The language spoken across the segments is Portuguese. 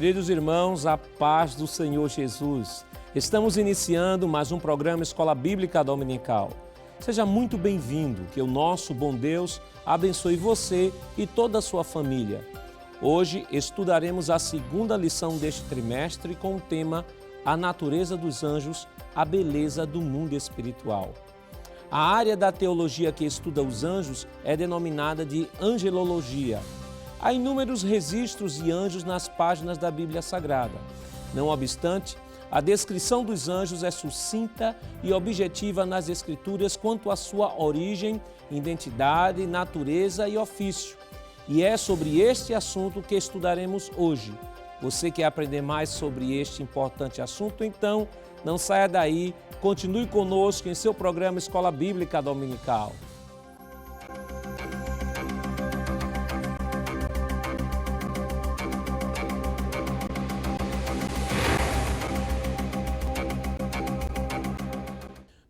Queridos irmãos, a paz do Senhor Jesus. Estamos iniciando mais um programa Escola Bíblica Dominical. Seja muito bem-vindo, que o nosso bom Deus abençoe você e toda a sua família. Hoje estudaremos a segunda lição deste trimestre com o tema A Natureza dos Anjos, a Beleza do Mundo Espiritual. A área da teologia que estuda os anjos é denominada de angelologia. Há inúmeros registros de anjos nas páginas da Bíblia Sagrada. Não obstante, a descrição dos anjos é sucinta e objetiva nas Escrituras quanto à sua origem, identidade, natureza e ofício. E é sobre este assunto que estudaremos hoje. Você quer aprender mais sobre este importante assunto? Então, não saia daí, continue conosco em seu programa Escola Bíblica Dominical.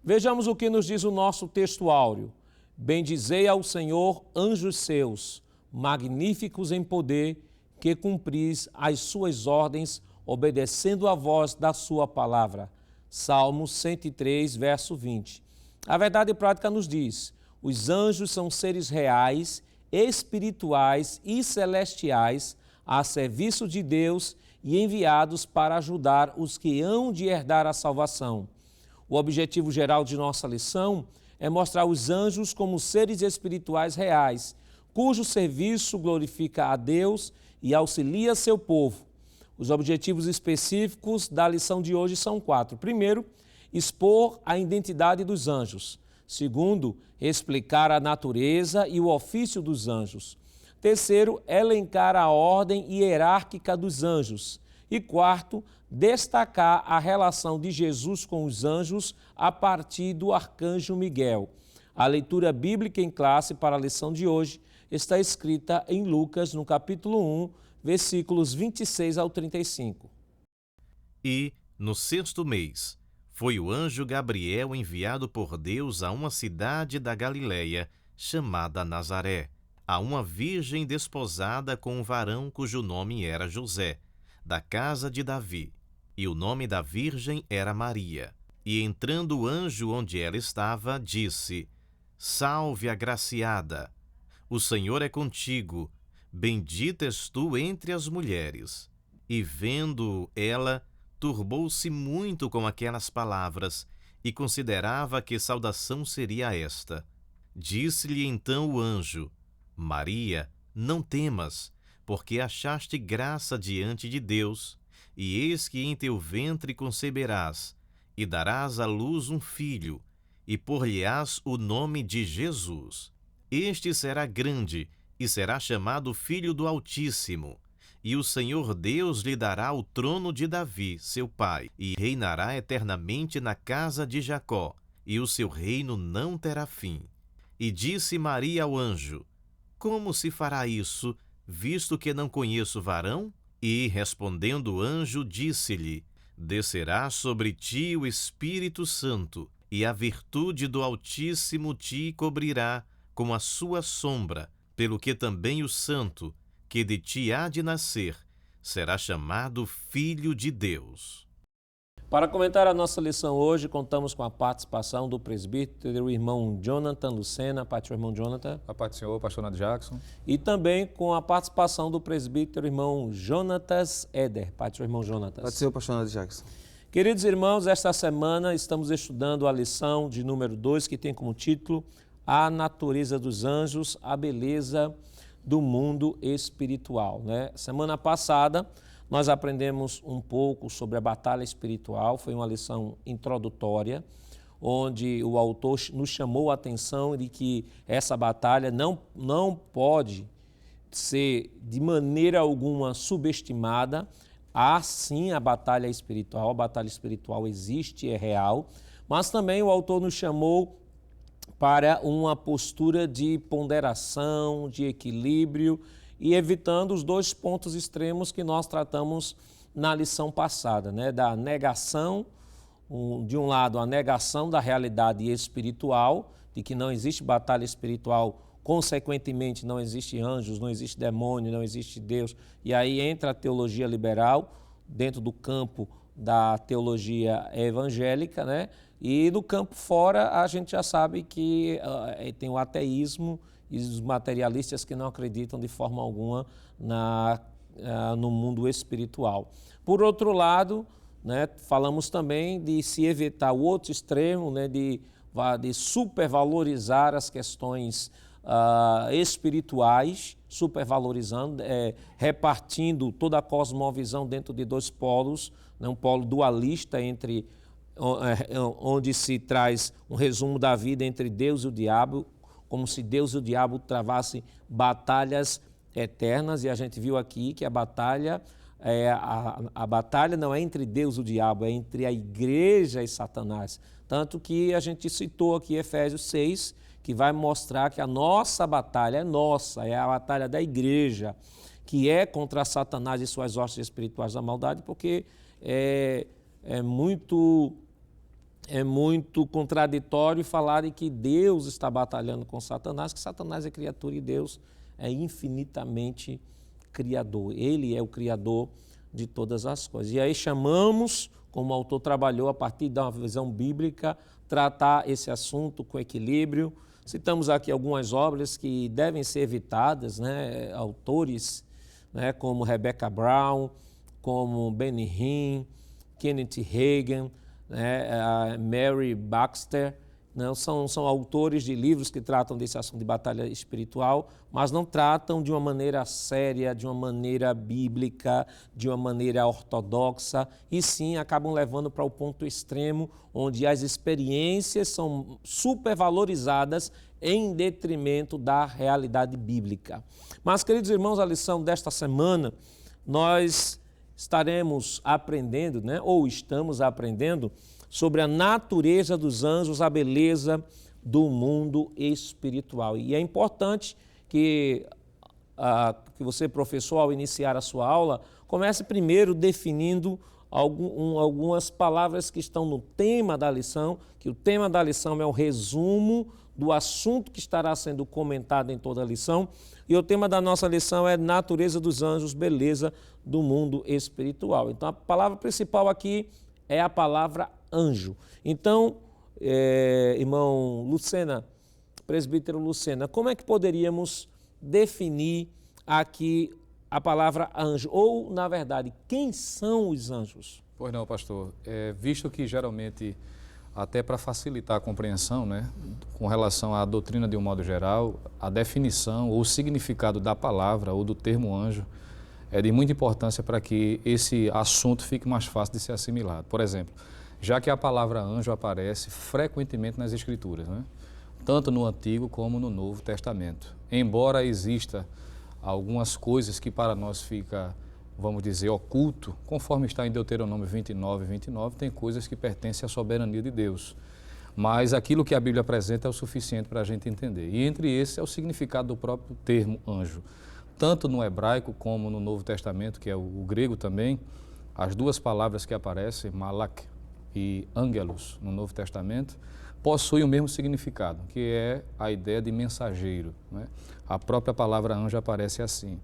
Vejamos o que nos diz o nosso texto áureo. Bendizei ao Senhor, anjos seus, magníficos em poder, que cumpris as suas ordens, obedecendo a voz da sua palavra. Salmo 103, verso 20. A verdade prática nos diz: os anjos são seres reais, espirituais e celestiais, a serviço de Deus e enviados para ajudar os que hão de herdar a salvação. O objetivo geral de nossa lição é mostrar os anjos como seres espirituais reais, cujo serviço glorifica a Deus e auxilia seu povo. Os objetivos específicos da lição de hoje são 4. Primeiro, expor a identidade dos anjos. Segundo, explicar a natureza e o ofício dos anjos. Terceiro, elencar a ordem hierárquica dos anjos. E quarto, destacar a relação de Jesus com os anjos a partir do arcanjo Miguel. A leitura bíblica em classe para a lição de hoje está escrita em Lucas, no capítulo 1, versículos 26 ao 35. E, no 6º mês, foi o anjo Gabriel enviado por Deus a uma cidade da Galileia, chamada Nazaré, a uma virgem desposada com um varão cujo nome era José, da casa de Davi, e o nome da virgem era Maria. E entrando o anjo onde ela estava, disse: Salve, agraciada! O Senhor é contigo, bendita és tu entre as mulheres. E vendo ela, turbou-se muito com aquelas palavras, e considerava que saudação seria esta. Disse-lhe então o anjo: Maria, não temas, porque achaste graça diante de Deus, e eis que em teu ventre conceberás, e darás à luz um filho, e por-lhe-ás o nome de Jesus. Este será grande, e será chamado Filho do Altíssimo, e o Senhor Deus lhe dará o trono de Davi, seu pai, e reinará eternamente na casa de Jacó, e o seu reino não terá fim. E disse Maria ao anjo: Como se fará isso, visto que não conheço varão? E, respondendo o anjo, disse-lhe: Descerá sobre ti o Espírito Santo, e a virtude do Altíssimo te cobrirá com a sua sombra, pelo que também o Santo, que de ti há de nascer, será chamado Filho de Deus. Para comentar a nossa lição hoje, contamos com a participação do presbítero irmão Jonathan Lucena. Pai do irmão Jonathan. A paz do Senhor, pastor Nando Jackson. E também com a participação do presbítero irmão Jonatas Éder. Pai do irmão Jonatas. Pode ser o pastor Nando Jackson. Queridos irmãos, esta semana estamos estudando a lição de número 2, que tem como título A Natureza dos Anjos, a Beleza do Mundo Espiritual. Semana passada, nós aprendemos um pouco sobre a batalha espiritual, foi uma lição introdutória, onde o autor nos chamou a atenção de que essa batalha não pode ser de maneira alguma subestimada. Há sim a batalha espiritual existe, é real, mas também o autor nos chamou para uma postura de ponderação, de equilíbrio, e evitando os dois pontos extremos que nós tratamos na lição passada, da negação, de um lado, a negação da realidade espiritual, de que não existe batalha espiritual consequentemente não existe anjos, não existe demônio, não existe Deus. E aí entra a teologia liberal dentro do campo da teologia evangélica, né? E no campo fora a gente já sabe que tem o ateísmo e os materialistas que não acreditam de forma alguma no mundo espiritual. Por outro lado, né, falamos também de se evitar o outro extremo, né, de supervalorizar as questões espirituais, supervalorizando, repartindo toda a cosmovisão dentro de dois polos, né, um polo dualista onde se traz um resumo da vida entre Deus e o diabo, como se Deus e o diabo travassem batalhas eternas, e a gente viu aqui que a batalha não é entre Deus e o diabo, é entre a igreja e Satanás. Tanto que a gente citou aqui Efésios 6, que vai mostrar que a nossa batalha é nossa, é a batalha da igreja, que é contra Satanás e suas hostes espirituais da maldade, porque é muito contraditório falar de que Deus está batalhando com Satanás, que Satanás é criatura e Deus é infinitamente criador. Ele é o criador de todas as coisas. E aí chamamos, como o autor trabalhou a partir da visão bíblica, tratar esse assunto com equilíbrio. Citamos aqui algumas obras que devem ser evitadas, né? Autores, né? Como Rebecca Brown, como Benny Hinn, Kenneth Hagin, né? Mary Baxter, não, são autores de livros que tratam desse assunto de batalha espiritual, mas não tratam de uma maneira séria, de uma maneira bíblica, de uma maneira ortodoxa, e sim acabam levando para o ponto extremo, onde as experiências são supervalorizadas em detrimento da realidade bíblica. Mas, queridos irmãos, a lição desta semana, nós estaremos aprendendo, né, ou estamos aprendendo, sobre a natureza dos anjos, a beleza do mundo espiritual. E é importante que você, professor, ao iniciar a sua aula, comece primeiro definindo algumas palavras que estão no tema da lição, que o tema da lição é o resumo do assunto que estará sendo comentado em toda a lição. E o tema da nossa lição é natureza dos anjos, beleza do mundo espiritual. Então, a palavra principal aqui é a palavra anjo. Então, irmão Lucena, presbítero Lucena, como é que poderíamos definir aqui a palavra anjo? Ou, na verdade, quem são os anjos? Pois não, pastor. Visto que geralmente, até para facilitar a compreensão, né, com relação à doutrina de um modo geral, a definição ou o significado da palavra ou do termo anjo é de muita importância para que esse assunto fique mais fácil de ser assimilado. Por exemplo, já que a palavra anjo aparece frequentemente nas Escrituras, né? Tanto no Antigo como no Novo Testamento. Embora exista algumas coisas que para nós fica, vamos dizer, oculto, conforme está em Deuteronômio 29, tem coisas que pertencem à soberania de Deus. Mas aquilo que a Bíblia apresenta é o suficiente para a gente entender. E entre esses é o significado do próprio termo anjo. Tanto no hebraico como no Novo Testamento, que é o grego também, as duas palavras que aparecem, malak e angelos, no Novo Testamento, possuem o mesmo significado, que é a ideia de mensageiro, né? A própria palavra anjo aparece assim.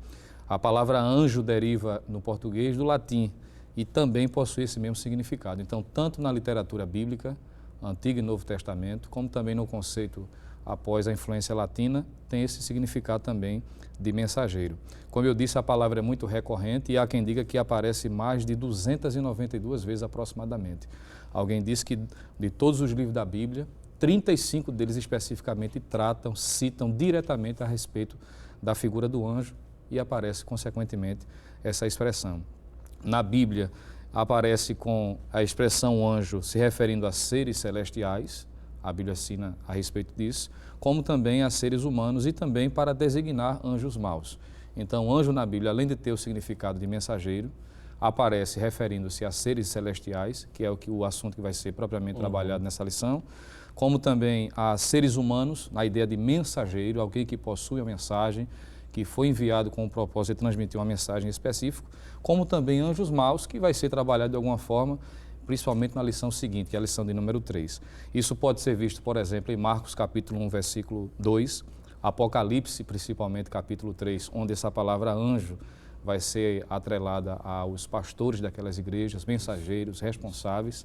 A palavra anjo deriva no português do latim e também possui esse mesmo significado. Então, tanto na literatura bíblica, Antigo e Novo Testamento, como também no conceito após a influência latina, tem esse significado também de mensageiro. Como eu disse, a palavra é muito recorrente e há quem diga que aparece mais de 292 vezes aproximadamente. Alguém disse que de todos os livros da Bíblia, 35 deles especificamente citam diretamente a respeito da figura do anjo e aparece, consequentemente, essa expressão. Na Bíblia, aparece com a expressão anjo se referindo a seres celestiais, a Bíblia ensina a respeito disso, como também a seres humanos e também para designar anjos maus. Então, anjo na Bíblia, além de ter o significado de mensageiro, aparece referindo-se a seres celestiais, que é o assunto que vai ser propriamente trabalhado nessa lição, como também a seres humanos, na ideia de mensageiro, alguém que possui a mensagem, que foi enviado com o propósito de transmitir uma mensagem específica, como também anjos maus, que vai ser trabalhado de alguma forma, principalmente na lição seguinte, que é a lição de número 3. Isso pode ser visto, por exemplo, em Marcos capítulo 1, versículo 2, Apocalipse, principalmente capítulo 3, onde essa palavra anjo vai ser atrelada aos pastores daquelas igrejas, mensageiros, responsáveis.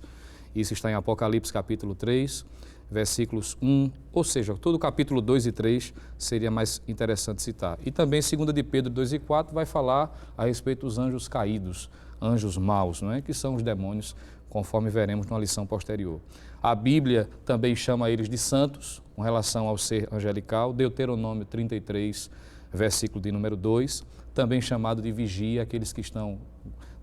Isso está em Apocalipse capítulo 3, versículos 1, ou seja, todo o capítulo 2 e 3 seria mais interessante citar. E também 2 de Pedro 2 e 4 vai falar a respeito dos anjos caídos, anjos maus, não é? Que são os demônios, conforme veremos numa lição posterior. A Bíblia também chama eles de santos, com relação ao ser angelical, Deuteronômio 33, versículo de número 2, também chamado de vigia, aqueles que estão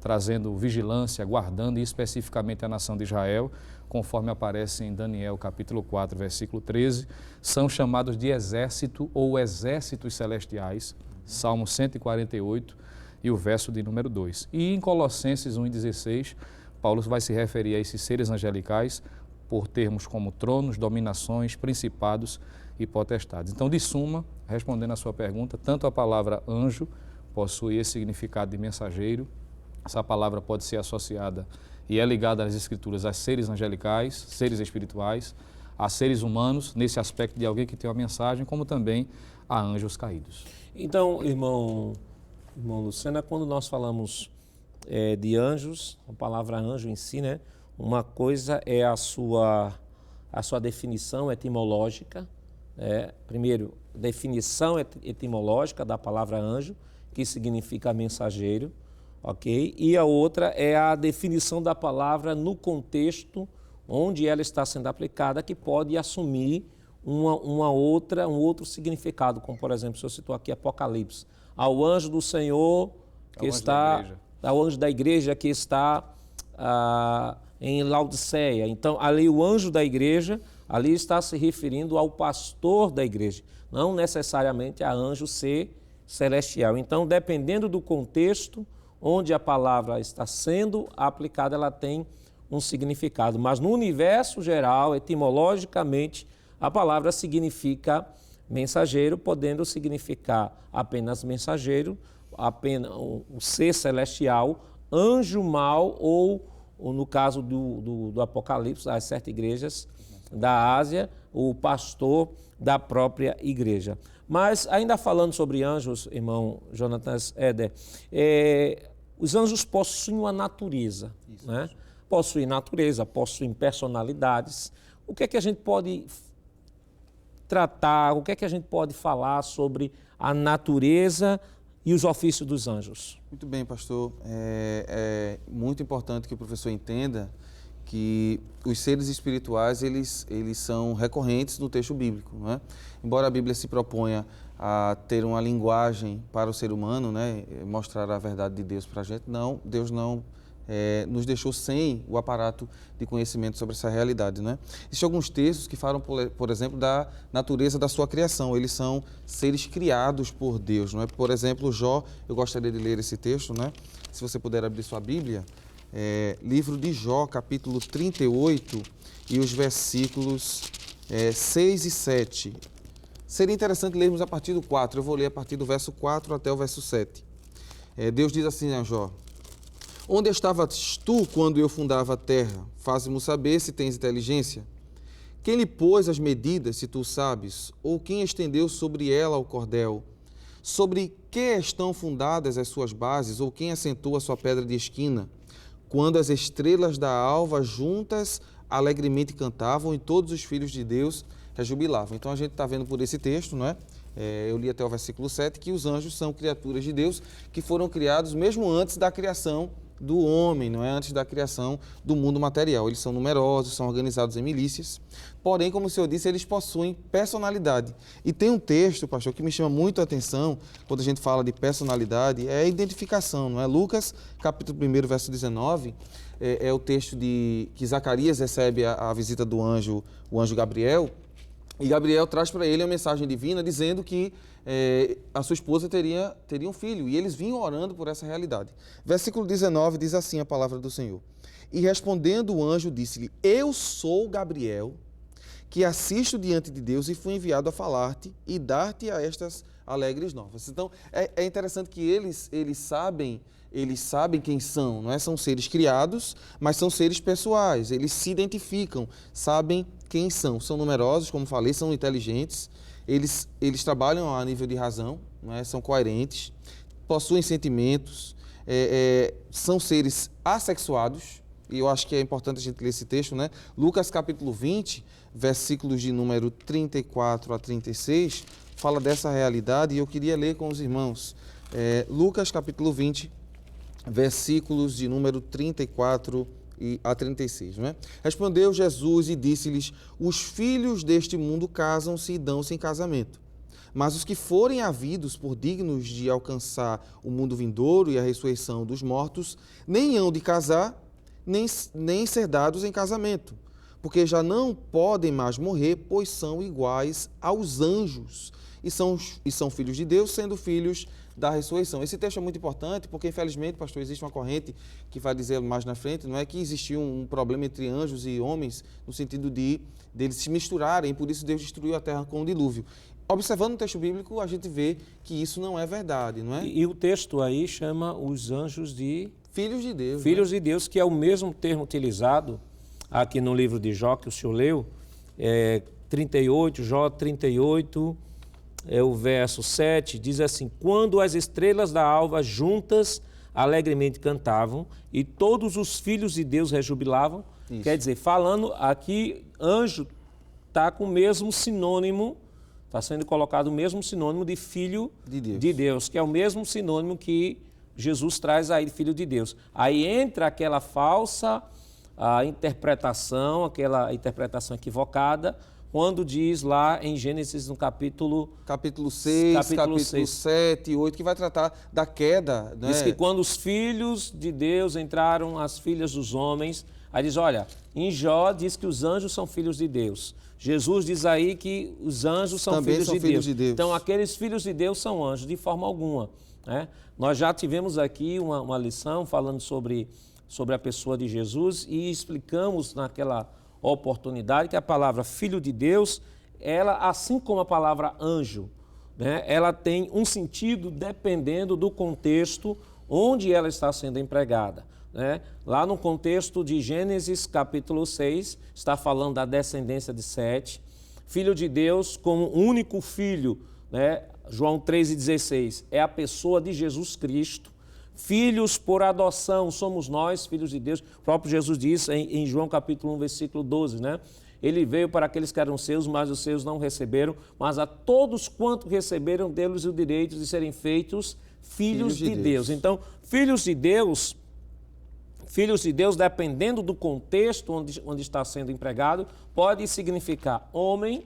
trazendo vigilância, guardando especificamente a nação de Israel, conforme aparece em Daniel capítulo 4, versículo 13, são chamados de exército ou exércitos celestiais, Salmo 148 e o verso de número 2. E em Colossenses 1,16, Paulo vai se referir a esses seres angelicais por termos como tronos, dominações, principados e potestades. Então, de suma, respondendo à sua pergunta, tanto a palavra anjo possui esse significado de mensageiro. Essa palavra pode ser associada e é ligada nas Escrituras a seres angelicais, seres espirituais, a seres humanos, nesse aspecto de alguém que tem uma mensagem, como também a anjos caídos. Então, irmão Lucena, quando nós falamos de anjos, a palavra anjo em si, né? Uma coisa é a sua definição etimológica. Primeiro, definição etimológica da palavra anjo, que significa mensageiro, ok? E a outra é a definição da palavra no contexto onde ela está sendo aplicada, que pode assumir um outro significado, como por exemplo, se eu citou aqui Apocalipse, ao anjo do Senhor que está, ao anjo da igreja que está em Laodiceia. Então, ali o anjo da igreja, ali está se referindo ao pastor da igreja, não necessariamente a anjo ser celestial. Então, dependendo do contexto onde a palavra está sendo aplicada, ela tem um significado. Mas no universo geral, etimologicamente, a palavra significa mensageiro, podendo significar apenas mensageiro, apenas o ser celestial, anjo mau ou no caso do Apocalipse, das 7 igrejas da Ásia, o pastor da própria igreja. Mas ainda falando sobre anjos, irmão Jonatas Éder, os anjos possuem uma natureza, né? Possuem natureza, possuem personalidades. O que é que a gente pode tratar, o que é que a gente pode falar sobre a natureza e os ofícios dos anjos? Muito bem, pastor. É muito importante que o professor entenda que os seres espirituais, eles são recorrentes no texto bíblico, não é? Embora a Bíblia se proponha a ter uma linguagem para o ser humano, né, mostrar a verdade de Deus para a gente, não, Deus não nos deixou sem o aparato de conhecimento sobre essa realidade, né? Existem alguns textos que falam, por exemplo, da natureza da sua criação. Eles são seres criados por Deus, não é? Por exemplo, Jó, eu gostaria de ler esse texto, né? Se você puder abrir sua Bíblia, livro de Jó, capítulo 38 e os versículos 6 e 7. Seria interessante lermos a partir do 4, eu vou ler a partir do verso 4 até o verso 7. Deus diz assim a Jó: onde estavas tu quando eu fundava a terra? Faze-mo saber se tens inteligência. Quem lhe pôs as medidas, se tu sabes? Ou quem estendeu sobre ela o cordel? Sobre que estão fundadas as suas bases? Ou quem assentou a sua pedra de esquina? Quando as estrelas da alva juntas alegremente cantavam e todos os filhos de Deus rejubilavam. Então a gente está vendo por esse texto, não é? Eu li até o versículo 7, que os anjos são criaturas de Deus que foram criados mesmo antes da criação do homem, não é? Antes da criação do mundo material. Eles são numerosos, são organizados em milícias, porém, como o senhor disse, eles possuem personalidade. E tem um texto, pastor, que me chama muito a atenção quando a gente fala de personalidade, é a identificação, não é? Lucas, capítulo 1, verso 19, é o texto de que Zacarias recebe a visita do anjo, o anjo Gabriel, e Gabriel traz para ele a mensagem divina dizendo que a sua esposa teria um filho, e eles vinham orando por essa realidade. Versículo 19 diz assim a palavra do Senhor: e respondendo o anjo disse-lhe: eu sou Gabriel, que assisto diante de Deus e fui enviado a falar-te e dar-te a estas alegres novas. Então, é interessante que eles sabem quem são, não é? São seres criados, mas são seres pessoais, eles se identificam, sabem quem são. São numerosos, como falei, são inteligentes, eles trabalham a nível de razão, né? São coerentes, possuem sentimentos, são seres assexuados, e eu acho que é importante a gente ler esse texto, né? Lucas capítulo 20, versículos de número 34 a 36, fala dessa realidade, e eu queria ler com os irmãos. Lucas capítulo 20, versículos de número 34 a 36, não é? Respondeu Jesus e disse-lhes: os filhos deste mundo casam-se e dão-se em casamento, mas os que forem havidos por dignos de alcançar o mundo vindouro e a ressurreição dos mortos, nem hão de casar, nem ser dados em casamento, porque já não podem mais morrer, pois são iguais aos anjos, e são filhos de Deus, sendo filhos da ressurreição. Esse texto é muito importante porque, infelizmente, pastor, existe uma corrente que vai dizer mais na frente, não é que existiu um problema entre anjos e homens, no sentido de eles se misturarem, e por isso Deus destruiu a terra com o dilúvio. Observando o texto bíblico, a gente vê que isso não é verdade, não é? E o texto aí chama os anjos de... Filhos de Deus. Filhos de Deus, que é o mesmo termo utilizado aqui no livro de Jó, que o senhor leu, 38, Jó 38, o verso 7, diz assim: quando as estrelas da alva juntas alegremente cantavam e todos os filhos de Deus rejubilavam. Isso. Quer dizer, falando aqui, anjo está com o mesmo sinônimo, está sendo colocado o mesmo sinônimo de filho de Deus, que é o mesmo sinônimo que Jesus traz aí de filho de Deus. Aí entra aquela falsa interpretação, aquela interpretação equivocada, quando diz lá em Gênesis, no capítulo 6, capítulo 7 e 8, que vai tratar da queda. Né? Diz que quando os filhos de Deus entraram as filhas dos homens, aí diz, olha, em Jó diz que os anjos são filhos de Deus. Jesus diz aí que os anjos são filhos de Deus. Então, aqueles filhos de Deus são anjos, de forma alguma. Né? Nós já tivemos aqui uma lição falando sobre a pessoa de Jesus e explicamos naquela oportunidade que a palavra filho de Deus, ela, assim como a palavra anjo, né, ela tem um sentido dependendo do contexto onde ela está sendo empregada. Né? Lá no contexto de Gênesis capítulo 6, está falando da descendência de Sete, filho de Deus como único filho, né? João 3,16, é a pessoa de Jesus Cristo. Filhos por adoção, somos nós, filhos de Deus. O próprio Jesus disse em João capítulo 1, versículo 12, né? Ele veio para aqueles que eram seus, mas os seus não receberam, mas a todos quanto receberam, deu-lhes o direito de serem feitos filhos de Deus. Então, filhos de Deus, dependendo do contexto onde está sendo empregado, pode significar homem,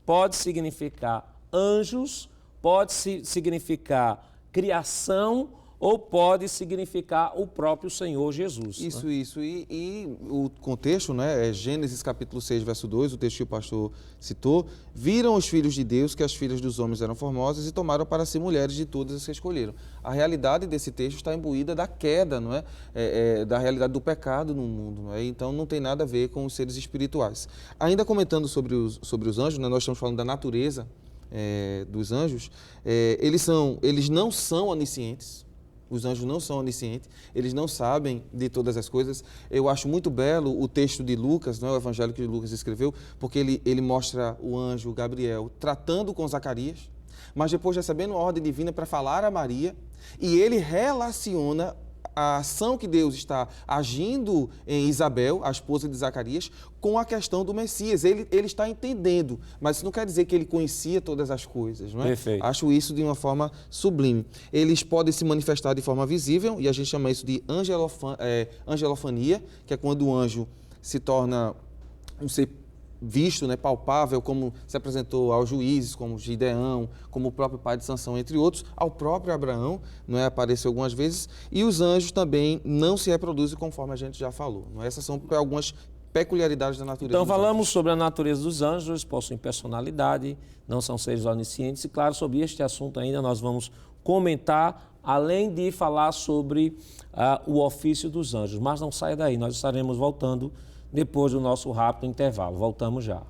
pode significar anjos, pode significar criação, ou pode significar o próprio Senhor Jesus. Isso, né? isso. E o contexto, né, é Gênesis capítulo 6, verso 2, o texto que o pastor citou. Viram os filhos de Deus que as filhas dos homens eram formosas e tomaram para si mulheres de todas as que escolheram. A realidade desse texto está imbuída da queda, não é? Da realidade do pecado no mundo. Não é? Então não tem nada a ver com os seres espirituais. Ainda comentando sobre os anjos, né, nós estamos falando da natureza dos anjos. Eles não são oniscientes. Os anjos não são oniscientes, eles não sabem de todas as coisas. Eu acho muito belo o texto de Lucas, não é, o evangelho que Lucas escreveu, porque ele mostra o anjo Gabriel tratando com Zacarias, mas depois recebendo a ordem divina para falar a Maria, e ele relaciona a ação que Deus está agindo em Isabel, a esposa de Zacarias, com a questão do Messias. Ele está entendendo, mas isso não quer dizer que ele conhecia todas as coisas, não é? Perfeito. Acho isso de uma forma sublime. Eles podem se manifestar de forma visível, e a gente chama isso de angelofania, que é quando o anjo se torna um ser visto, né, palpável, como se apresentou aos juízes, como Gideão, como o próprio pai de Sansão, entre outros, ao próprio Abraão, não é, apareceu algumas vezes, e os anjos também não se reproduzem conforme a gente já falou. Não é? Essas são algumas peculiaridades da natureza Então, dos falamos anjos. sobre a natureza dos anjos, eles possuem personalidade, não são seres oniscientes, e claro, sobre este assunto ainda nós vamos comentar, além de falar sobre o ofício dos anjos. Mas não saia daí, nós estaremos voltando depois do nosso rápido intervalo. Voltamos já.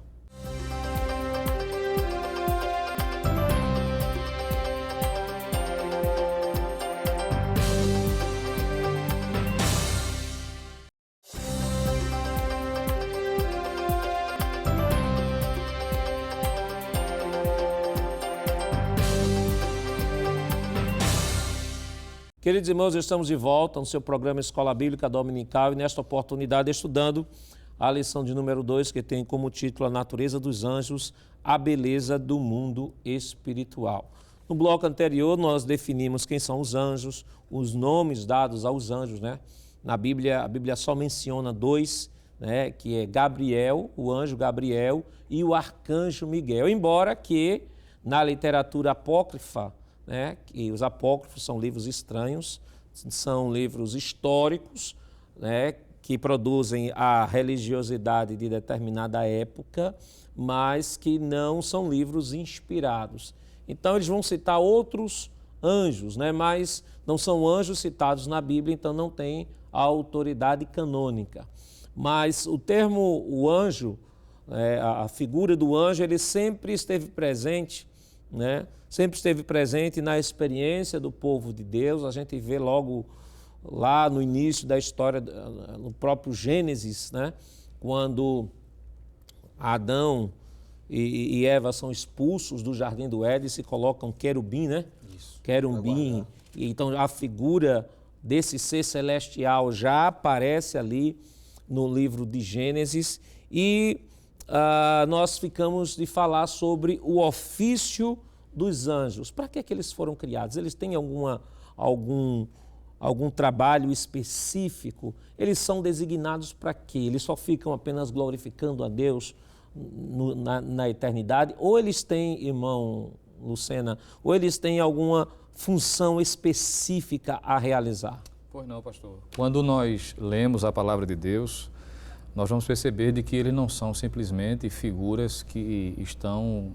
Queridos irmãos, estamos de volta no seu programa Escola Bíblica Dominical e nesta oportunidade estudando a lição de número 2, que tem como título A Natureza dos Anjos, a Beleza do Mundo Espiritual. No bloco anterior, nós definimos quem são os anjos, os nomes dados aos anjos, né? Na Bíblia, a Bíblia só menciona dois, né? Que é Gabriel, o anjo Gabriel, e o arcanjo Miguel. Embora que na literatura apócrifa, né? Que os apócrifos são livros estranhos, são livros históricos, né? Que produzem a religiosidade de determinada época, mas que não são livros inspirados. Então, eles vão citar outros anjos, né? Mas não são anjos citados na Bíblia, então não tem a autoridade canônica. Mas o termo, o anjo, a figura do anjo, ele sempre esteve presente, né? Sempre esteve presente na experiência do povo de Deus. A gente vê logo lá no início da história, no próprio Gênesis, né? Quando Adão e Eva são expulsos do Jardim do Éden, se colocam querubim, né? Isso. Querubim. E então a figura desse ser celestial já aparece ali no livro de Gênesis e nós ficamos de falar sobre o ofício dos anjos. Para que eles foram criados? Eles têm algum trabalho específico? Eles são designados para quê? Eles só ficam apenas glorificando a Deus na eternidade? Ou eles têm, irmão Lucena, ou eles têm alguma função específica a realizar? Pois não, pastor. Quando nós lemos a palavra de Deus, nós vamos perceber de que eles não são simplesmente figuras que estão,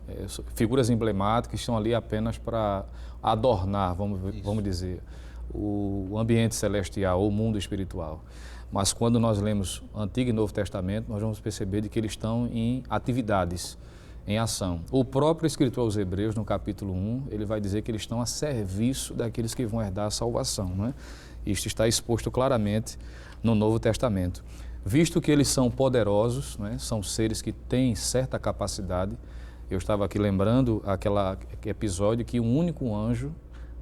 figuras emblemáticas que estão ali apenas para adornar, vamos dizer, o ambiente celestial, o mundo espiritual. Mas quando nós lemos Antigo e Novo Testamento, nós vamos perceber de que eles estão em atividades, em ação. O próprio escritor aos Hebreus, no capítulo 1, ele vai dizer que eles estão a serviço daqueles que vão herdar a salvação, não é? Isto está exposto claramente no Novo Testamento. Visto que eles são poderosos, não é? São seres que têm certa capacidade. Eu estava aqui lembrando aquele episódio que um único anjo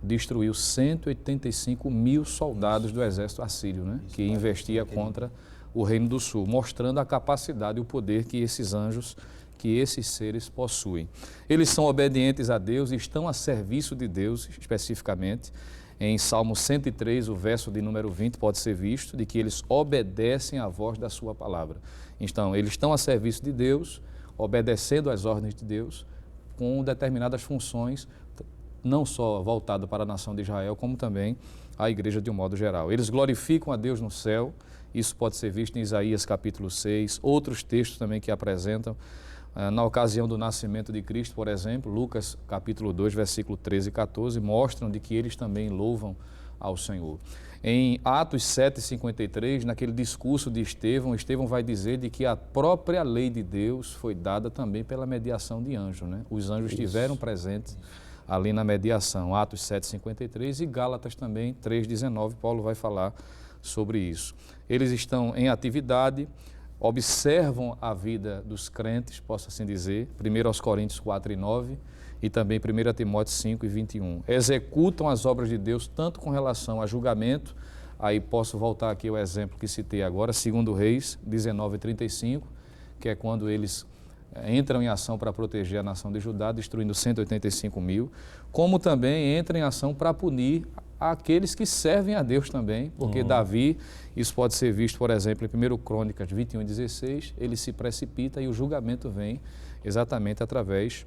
destruiu 185 mil soldados do exército assírio, né? Que investia contra o Reino do Sul, mostrando a capacidade e o poder que esses anjos, que esses seres possuem. Eles são obedientes a Deus e estão a serviço de Deus, especificamente. Em Salmo 103, o verso de número 20, pode ser visto, de que eles obedecem à voz da sua palavra. Então, eles estão a serviço de Deus, obedecendo às ordens de Deus, com determinadas funções, não só voltado para a nação de Israel, como também a igreja de um modo geral. Eles glorificam a Deus no céu, isso pode ser visto em Isaías capítulo 6, outros textos também que apresentam, na ocasião do nascimento de Cristo, por exemplo, Lucas capítulo 2, versículo 13 e 14, mostram de que eles também louvam ao Senhor. Em Atos 7:53, naquele discurso de Estevão, Estevão vai dizer de que a própria lei de Deus foi dada também pela mediação de anjos, né? Os anjos estiveram presentes ali na mediação, Atos 7:53 e Gálatas também 3:19, Paulo vai falar sobre isso. Eles estão em atividade, observam a vida dos crentes, posso assim dizer, 1 aos Coríntios 4:9 e também 1 Timóteo 5:21. Executam as obras de Deus tanto com relação a julgamento, aí posso voltar aqui ao exemplo que citei agora, 2 Reis 19:35, que é quando eles entram em ação para proteger a nação de Judá, destruindo 185 mil, como também entram em ação para punir aqueles que servem a Deus também, porque Davi, isso pode ser visto, por exemplo, em 1 Crônicas 21:16, ele se precipita e o julgamento vem exatamente através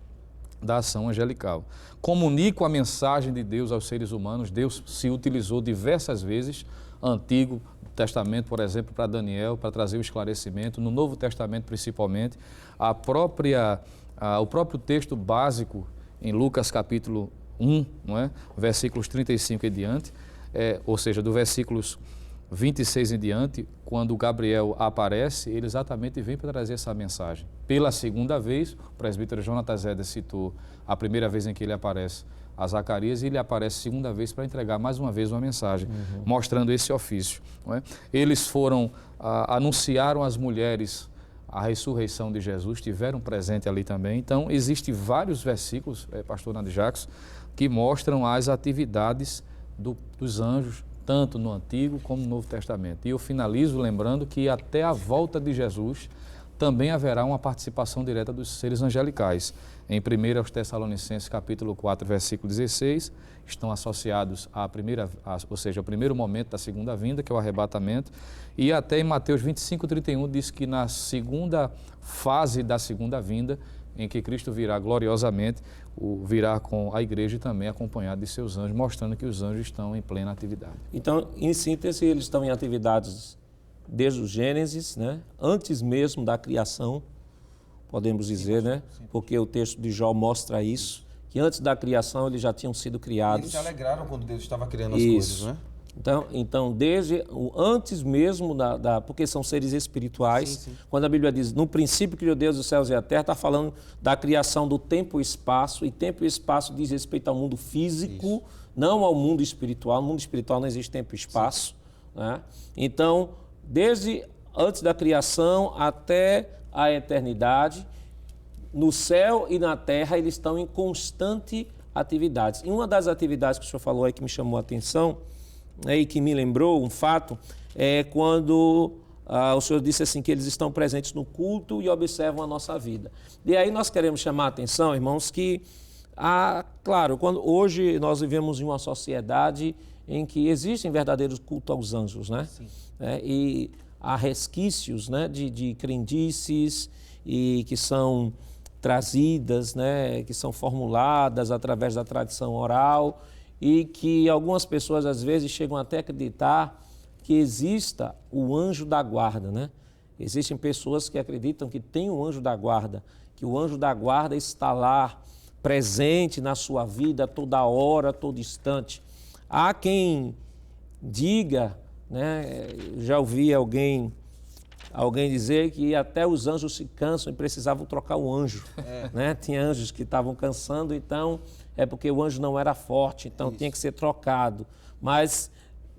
da ação angelical. Comunicam a mensagem de Deus aos seres humanos. Deus se utilizou diversas vezes, Antigo Testamento, por exemplo, para Daniel, para trazer o esclarecimento, no Novo Testamento principalmente, o próprio texto básico em Lucas capítulo 1, não é? Versículos 35 e diante, ou seja, do versículos 26 em diante, quando Gabriel aparece, ele exatamente vem para trazer essa mensagem. Pela segunda vez, o presbítero Jonatas Eder citou a primeira vez em que ele aparece a Zacarias, e ele aparece segunda vez para entregar mais uma vez uma mensagem, mostrando esse ofício. Não é? Eles anunciaram às mulheres a ressurreição de Jesus, estiveram presentes ali também. Então, existem vários versículos, pastor Nando Jacques, que mostram as atividades dos anjos, tanto no Antigo como no Novo Testamento. E eu finalizo lembrando que até a volta de Jesus também haverá uma participação direta dos seres angelicais. Em 1 aos Tessalonicenses, capítulo 4, versículo 16, estão associados ou seja, ao primeiro momento da segunda vinda, que é o arrebatamento, e até em Mateus 25, 31, diz que na segunda fase da segunda vinda, em que Cristo virá gloriosamente, virá com a igreja e também acompanhado de seus anjos, mostrando que os anjos estão em plena atividade. Então, em síntese, eles estão em atividades desde o Gênesis, né? Antes mesmo da criação, podemos dizer, né? Porque o texto de Jó mostra isso, que antes da criação eles já tinham sido criados. Eles se alegraram quando Deus estava criando as coisas, né? Então, desde antes mesmo porque são seres espirituais, Sim. quando a Bíblia diz, no princípio criou Deus os céus e a terra, está falando da criação do tempo e espaço, e tempo e espaço diz respeito ao mundo físico, não ao mundo espiritual. No mundo espiritual não existe tempo e espaço, né? Então, desde antes da criação até a eternidade, no céu e na terra, eles estão em constante atividade. E uma das atividades que o senhor falou aí que me chamou a atenção, e que me lembrou um fato, é quando o senhor disse assim, que eles estão presentes no culto e observam a nossa vida. E aí nós queremos chamar a atenção, irmãos, que, claro, hoje nós vivemos em uma sociedade em que existem verdadeiros cultos aos anjos, né? E há resquícios, né, de crendices e que são trazidas, né, que são formuladas através da tradição oral, e que algumas pessoas às vezes chegam até a acreditar que exista o anjo da guarda, né? Existem pessoas que acreditam que tem o anjo da guarda, que o anjo da guarda está lá, presente na sua vida, toda hora, todo instante. Há quem diga, né, já ouvi alguém dizer que até os anjos se cansam e precisavam trocar o anjo, né? Tinha anjos que estavam cansando, então é porque o anjo não era forte, então tinha que ser trocado. Mas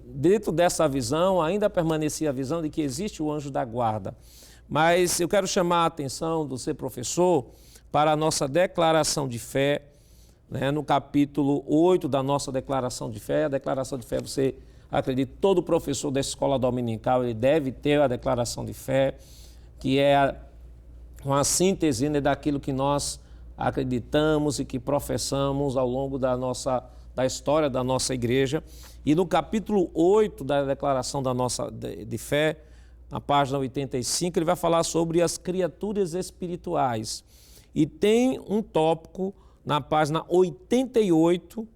dentro dessa visão ainda permanecia a visão de que existe o anjo da guarda. Mas eu quero chamar a atenção do seu professor para a nossa declaração de fé, né? No capítulo 8 da nossa declaração de fé. A declaração de fé, você acredita, todo professor da escola dominical ele deve ter a declaração de fé, que é uma síntese, né, daquilo que nós acreditamos e que professamos ao longo da história da nossa igreja. E no capítulo 8 da declaração da nossa de fé, na página 85, ele vai falar sobre as criaturas espirituais. E tem um tópico na página 88,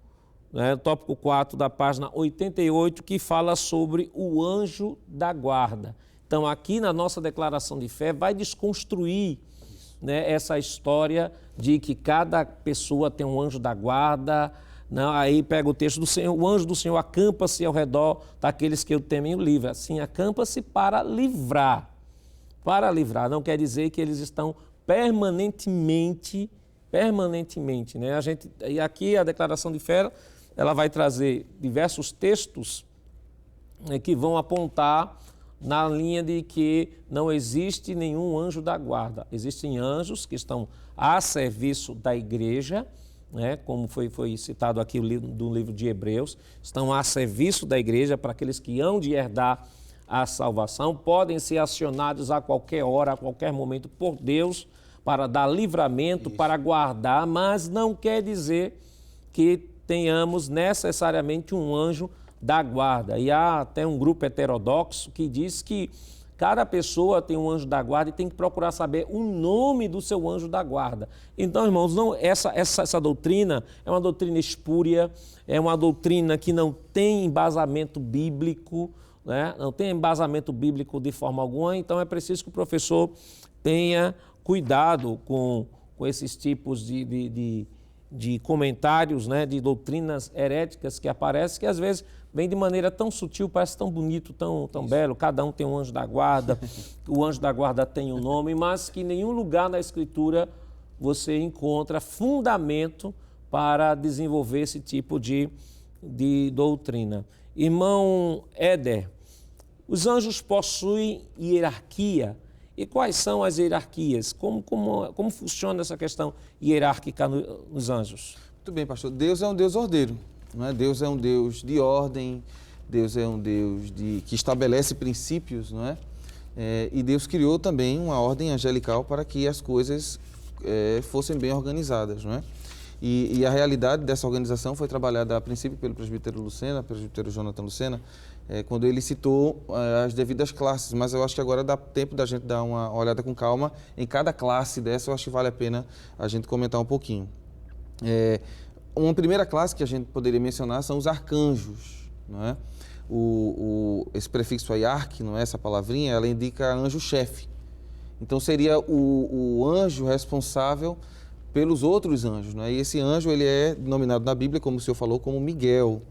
né, tópico 4 da página 88, que fala sobre o anjo da guarda. Então, aqui na nossa declaração de fé, vai desconstruir, né, essa história de que cada pessoa tem um anjo da guarda. Não, aí pega o texto do Senhor, o anjo do Senhor acampa-se ao redor daqueles que o temem e o livra. Assim, acampa-se para livrar. Para livrar, não quer dizer que eles estão permanentemente, né? E aqui a declaração de fé, ela vai trazer diversos textos, né, que vão apontar na linha de que não existe nenhum anjo da guarda. Existem anjos que estão a serviço da igreja, né, como foi citado aqui do livro de Hebreus, estão a serviço da igreja para aqueles que hão de herdar a salvação, podem ser acionados a qualquer hora, a qualquer momento por Deus para dar livramento, para guardar, mas não quer dizer que tenhamos necessariamente um anjo da guarda. E há até um grupo heterodoxo que diz que cada pessoa tem um anjo da guarda e tem que procurar saber o nome do seu anjo da guarda. Então, irmãos, essa doutrina é uma doutrina espúria, é uma doutrina que não tem embasamento bíblico, né? Não tem embasamento bíblico de forma alguma, então é preciso que o professor tenha cuidado com esses tipos de comentários, né, de doutrinas heréticas que aparecem, que às vezes vem de maneira tão sutil, parece tão bonito, tão belo, cada um tem um anjo da guarda, o anjo da guarda tem um nome, mas que em nenhum lugar na Escritura você encontra fundamento para desenvolver esse tipo de doutrina. Irmão Éder, os anjos possuem hierarquia. E quais são as hierarquias? Como funciona essa questão hierárquica nos anjos? Muito bem, pastor. Deus é um Deus ordeiro. não é? Deus é um Deus de ordem, Deus é um Deus que estabelece princípios, não é? E Deus criou também uma ordem angelical para que as coisas fossem bem organizadas, não é? E a realidade dessa organização foi trabalhada a princípio pelo presbítero Lucena, presbítero Jonathan Lucena, quando ele citou as devidas classes, mas eu acho que agora dá tempo da gente dar uma olhada com calma em cada classe dessa. Eu acho que vale a pena a gente comentar um pouquinho. Uma primeira classe que a gente poderia mencionar são os arcanjos, não é? Esse prefixo aí, arque, não é essa palavrinha, ela indica anjo-chefe. Então seria o anjo responsável pelos outros anjos, não é? E esse anjo, ele é denominado na Bíblia, como o senhor falou, como Miguel,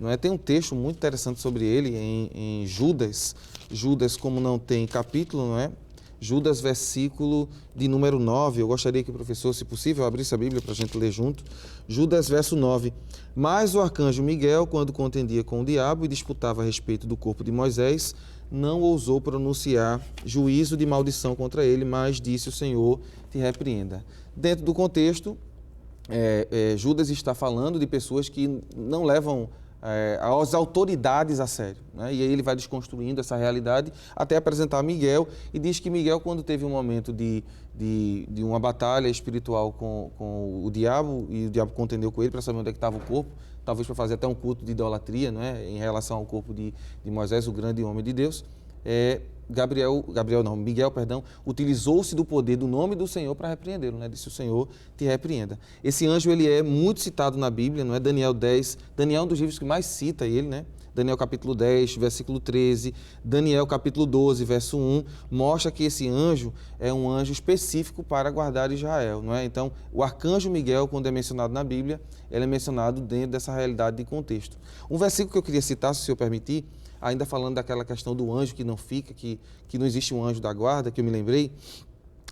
não é? Tem um texto muito interessante sobre ele em Judas. Judas, como não tem capítulo, não é? Judas, versículo de número 9. Eu gostaria que o professor, se possível, abrisse a Bíblia para a gente ler junto. Judas, verso 9. Mas o arcanjo Miguel, quando contendia com o diabo e disputava a respeito do corpo de Moisés, não ousou pronunciar juízo de maldição contra ele, mas disse: o Senhor te repreenda. Dentro do contexto, Judas está falando de pessoas que não levam as autoridades a sério, né? E aí ele vai desconstruindo essa realidade até apresentar Miguel, e diz que Miguel, quando teve um momento de uma batalha espiritual com o diabo, e o diabo contendeu com ele para saber onde é que estava o corpo, talvez para fazer até um culto de idolatria, né, em relação ao corpo de Moisés, o grande homem de Deus, Miguel, utilizou-se do poder do nome do Senhor para repreendê-lo, né? Disse: o Senhor te repreenda. Esse anjo, ele é muito citado na Bíblia, não é? Daniel 10, Daniel é um dos livros que mais cita ele, né? Daniel capítulo 10, versículo 13, Daniel capítulo 12, verso 1, mostra que esse anjo é um anjo específico para guardar Israel, não é? Então, o arcanjo Miguel, quando é mencionado na Bíblia, ele é mencionado dentro dessa realidade de contexto. Um versículo que eu queria citar, se o senhor permitir, ainda falando daquela questão do anjo que não fica, que não existe um anjo da guarda, que eu me lembrei,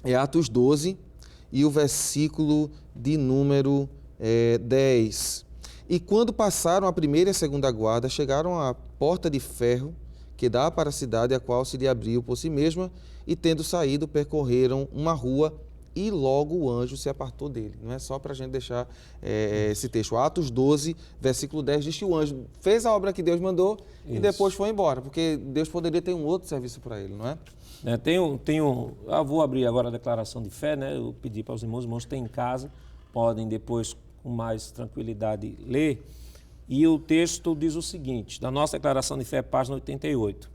é Atos 12 e o versículo de número 10. E quando passaram a primeira e a segunda guarda, chegaram à porta de ferro que dá para a cidade, a qual se lhe abriu por si mesma, e tendo saído, percorreram uma rua, e logo o anjo se apartou dele. Não é só para a gente deixar esse texto. Atos 12, versículo 10, diz que o anjo fez a obra que Deus mandou e depois foi embora, porque Deus poderia ter um outro serviço para ele, não é? Eu vou abrir agora a declaração de fé, né? Eu pedi para os irmãos têm em casa, podem depois com mais tranquilidade ler. E o texto diz o seguinte, da nossa declaração de fé, página 88.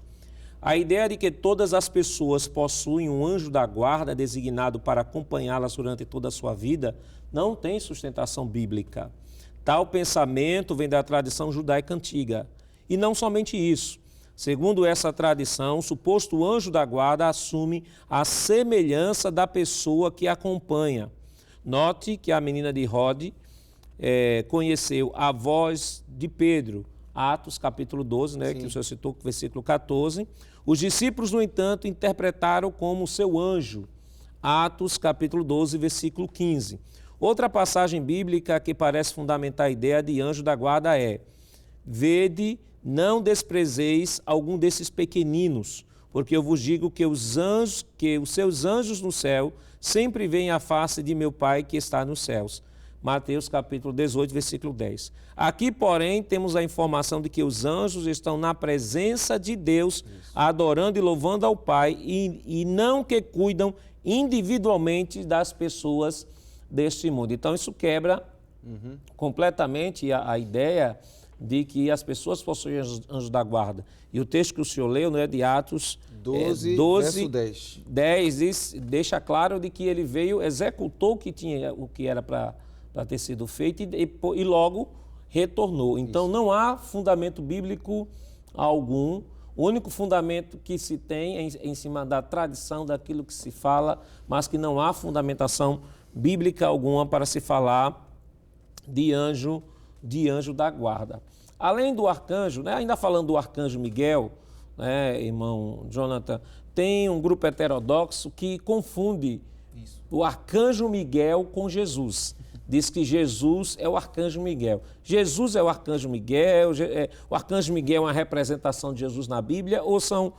A ideia de que todas as pessoas possuem um anjo da guarda designado para acompanhá-las durante toda a sua vida não tem sustentação bíblica. Tal pensamento vem da tradição judaica antiga. E não somente isso. Segundo essa tradição, o suposto anjo da guarda assume a semelhança da pessoa que acompanha. Note que a menina de Rode conheceu a voz de Pedro, Atos capítulo 12, né, que o senhor citou, versículo 14. Os discípulos, no entanto, interpretaram como seu anjo, Atos capítulo 12, versículo 15. Outra passagem bíblica que parece fundamentar a ideia de anjo da guarda é: vede, não desprezeis algum desses pequeninos, porque eu vos digo que os seus anjos no céu sempre veem a face de meu Pai que está nos céus. Mateus capítulo 18, versículo 10. Aqui, porém, temos a informação de que os anjos estão na presença de Deus, adorando e louvando ao Pai, e não que cuidam individualmente das pessoas deste mundo. Então, isso quebra completamente a ideia de que as pessoas possuem anjos da guarda. E o texto que o senhor leu, não é, de Atos 12, verso 10 deixa claro de que ele veio, executou o que era para ter sido feito e logo retornou. Então, isso. Não há fundamento bíblico algum. O único fundamento que se tem é em cima da tradição, daquilo que se fala, mas que não há fundamentação bíblica alguma para se falar de anjo da guarda. Além do arcanjo, né, ainda falando do arcanjo Miguel, né, irmão Jonathan, tem um grupo heterodoxo que confunde o arcanjo Miguel com Jesus. Diz que Jesus é o arcanjo Miguel. Jesus é o arcanjo Miguel, o arcanjo Miguel é uma representação de Jesus na Bíblia, ou são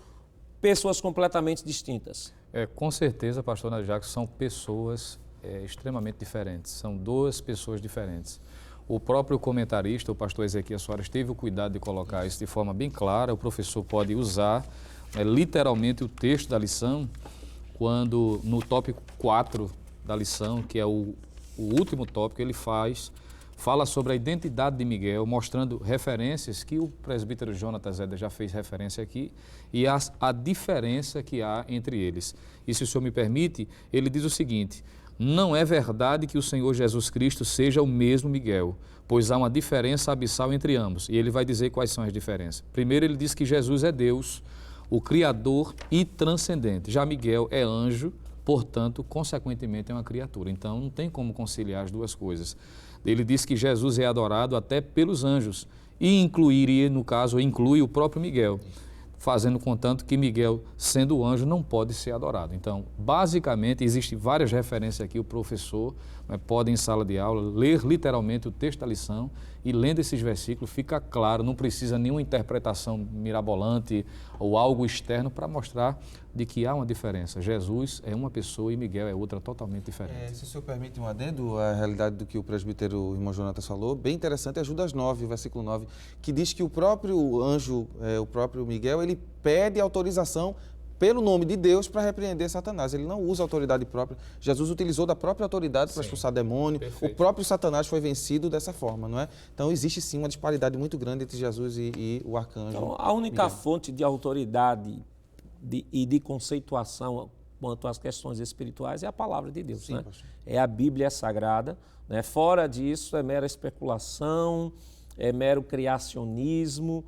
pessoas completamente distintas? Com certeza, pastor Nadir Jacques, são pessoas extremamente diferentes, são duas pessoas diferentes. O próprio comentarista, o pastor Ezequiel Soares, teve o cuidado de colocar isso de forma bem clara. O professor pode usar literalmente o texto da lição, quando no tópico 4 da lição, que é o último tópico, ele fala sobre a identidade de Miguel, mostrando referências que o presbítero Jonathan Zeda já fez referência aqui, e a diferença que há entre eles. E se o senhor me permite, ele diz o seguinte: não é verdade que o Senhor Jesus Cristo seja o mesmo Miguel, pois há uma diferença abissal entre ambos. E ele vai dizer quais são as diferenças. Primeiro, ele diz que Jesus é Deus, o Criador e transcendente. Já Miguel é anjo, portanto, consequentemente, é uma criatura. Então, não tem como conciliar as duas coisas. Ele diz que Jesus é adorado até pelos anjos e inclui o próprio Miguel, fazendo contanto que Miguel, sendo anjo, não pode ser adorado. Então, basicamente, existem várias referências aqui, o professor pode, em sala de aula, ler literalmente o texto da lição e, lendo esses versículos, fica claro, não precisa nenhuma interpretação mirabolante ou algo externo para mostrar de que há uma diferença. Jesus é uma pessoa e Miguel é outra totalmente diferente. Se o senhor permite um adendo, a realidade do que o presbítero irmão Jonatas falou, bem interessante, é Judas 9, versículo 9, que diz que o próprio anjo, o próprio Miguel, ele pede autorização pelo nome de Deus para repreender Satanás. Ele não usa autoridade própria. Jesus utilizou da própria autoridade para expulsar demônio. Perfeito. O próprio Satanás foi vencido dessa forma, não é? Então, existe sim uma disparidade muito grande entre Jesus e o arcanjo. Então, a única Miguel. fonte de autoridade e de conceituação quanto às questões espirituais é a palavra de Deus, sim, né? pastor. É a Bíblia Sagrada, né? Fora disso é mera especulação, é mero criacionismo,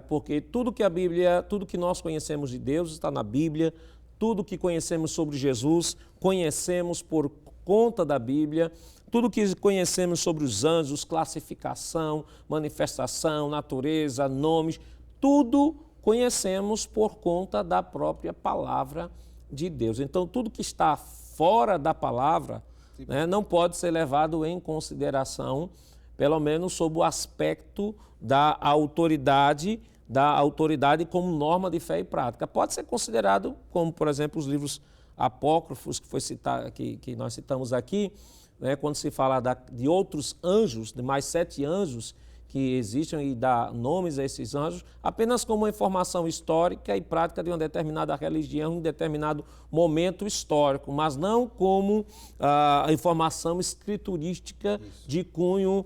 porque tudo que nós conhecemos de Deus está na Bíblia, tudo que conhecemos sobre Jesus, conhecemos por conta da Bíblia, tudo que conhecemos sobre os anjos, classificação, manifestação, natureza, nomes, tudo conhecemos por conta da própria palavra de Deus. Então, tudo que está fora da palavra, não pode ser levado em consideração, pelo menos sob o aspecto da autoridade como norma de fé e prática. Pode ser considerado como, por exemplo, os livros apócrifos que nós citamos aqui, quando se fala de outros anjos, de mais 7 anjos que existem e dá nomes a esses anjos, apenas como uma informação histórica e prática de uma determinada religião em determinado momento histórico, mas não como a informação escriturística de cunho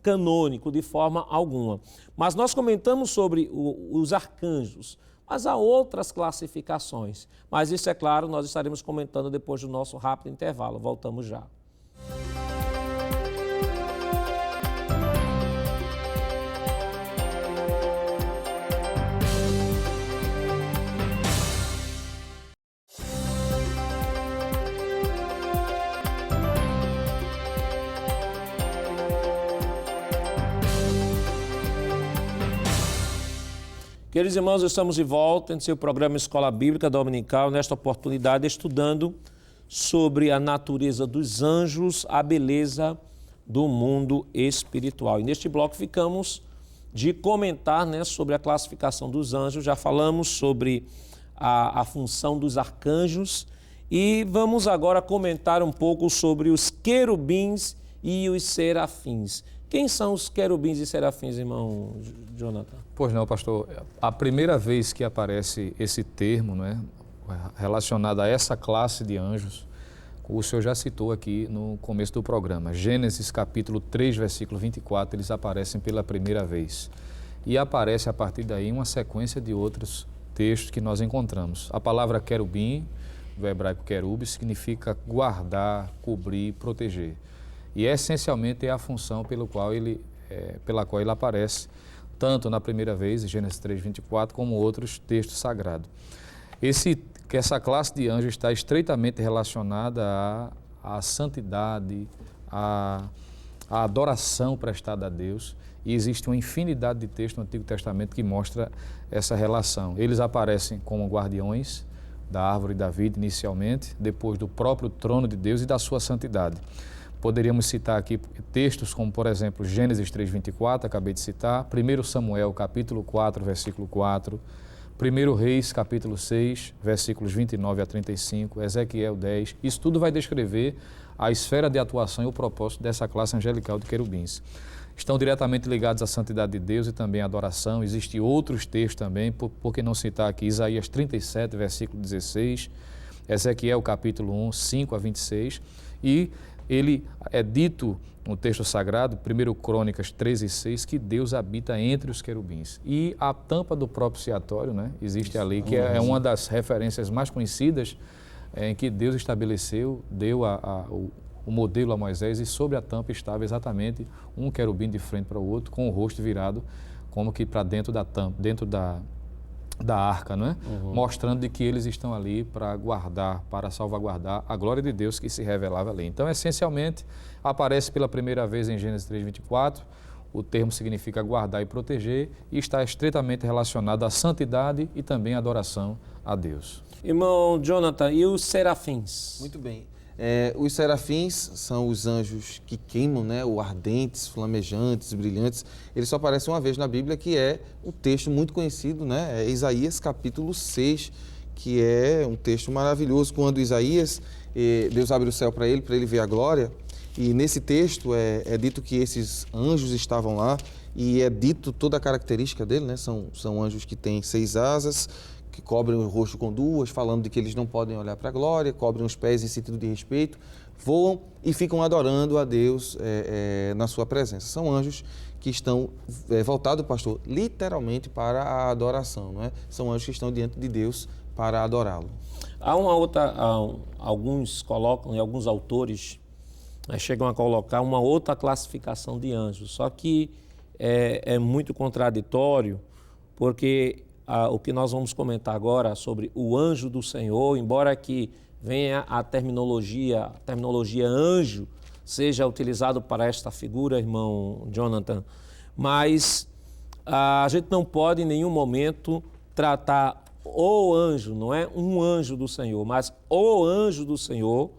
canônico, de forma alguma. Mas nós comentamos sobre os arcanjos, mas há outras classificações. Mas isso, é claro, nós estaremos comentando depois do nosso rápido intervalo. Voltamos já. Queridos irmãos, estamos de volta em seu programa Escola Bíblica Dominical, nesta oportunidade estudando sobre a natureza dos anjos, a beleza do mundo espiritual. E neste bloco ficamos de comentar sobre a classificação dos anjos, já falamos sobre a função dos arcanjos e vamos agora comentar um pouco sobre os querubins e os serafins. Quem são os querubins e serafins, irmão Jonathan? Pois não, pastor. A primeira vez que aparece esse termo, relacionado a essa classe de anjos, o senhor já citou aqui no começo do programa. Gênesis capítulo 3, versículo 24, eles aparecem pela primeira vez. E aparece a partir daí uma sequência de outros textos que nós encontramos. A palavra querubim, do hebraico querub, significa guardar, cobrir, proteger. E essencialmente é a função pela qual ele aparece, tanto na primeira vez, em Gênesis 3, 24, como outros textos sagrados. Essa classe de anjos está estreitamente relacionada à santidade, à adoração prestada a Deus, e existe uma infinidade de textos no Antigo Testamento que mostra essa relação. Eles aparecem como guardiões da árvore da vida inicialmente, depois do próprio trono de Deus e da sua santidade. Poderíamos citar aqui textos como, por exemplo, Gênesis 3, 24, acabei de citar, 1 Samuel, capítulo 4, versículo 4, 1 Reis, capítulo 6, versículos 29 a 35, Ezequiel 10, isso tudo vai descrever a esfera de atuação e o propósito dessa classe angelical de querubins. Estão diretamente ligados à santidade de Deus e também à adoração. Existem outros textos também, por que não citar aqui Isaías 37, versículo 16, Ezequiel capítulo 1, 5 a 26, e ele é dito no texto sagrado, 1 Crônicas 13 e 6, que Deus habita entre os querubins. E a tampa do propiciatório, né, existe ali, que é uma das referências mais conhecidas em que Deus estabeleceu, deu o modelo a Moisés, e sobre a tampa estava exatamente um querubim de frente para o outro, com o rosto virado, como que para dentro da tampa, dentro da arca, não é? Mostrando de que eles estão ali para guardar, para salvaguardar a glória de Deus que se revelava ali. Então, essencialmente, aparece pela primeira vez em Gênesis 3:24, o termo significa guardar e proteger, e está estreitamente relacionado à santidade e também à adoração a Deus. Irmão Jonathan, e os serafins? Muito bem. Os serafins são os anjos que queimam, né, ou ardentes, flamejantes, brilhantes. Eles só aparecem uma vez na Bíblia, que é um texto muito conhecido, né, é Isaías capítulo 6, que é um texto maravilhoso. Quando Isaías, Deus abre o céu para ele ver a glória, e nesse texto é dito que esses anjos estavam lá, e é dito toda a característica dele, né, são anjos que têm 6 asas, que cobrem o rosto com 2, falando de que eles não podem olhar para a glória, cobrem os pés em sentido de respeito, voam e ficam adorando a Deus na sua presença. São anjos que estão voltados, pastor, literalmente para a adoração, não é? São anjos que estão diante de Deus para adorá-lo. Há alguns colocam, e alguns autores chegam a colocar uma outra classificação de anjos, só que é muito contraditório, porque o que nós vamos comentar agora sobre o anjo do Senhor, embora que venha a terminologia anjo, seja utilizado para esta figura, irmão Jonathan, mas a gente não pode em nenhum momento tratar o anjo, não é um anjo do Senhor, mas o anjo do Senhor,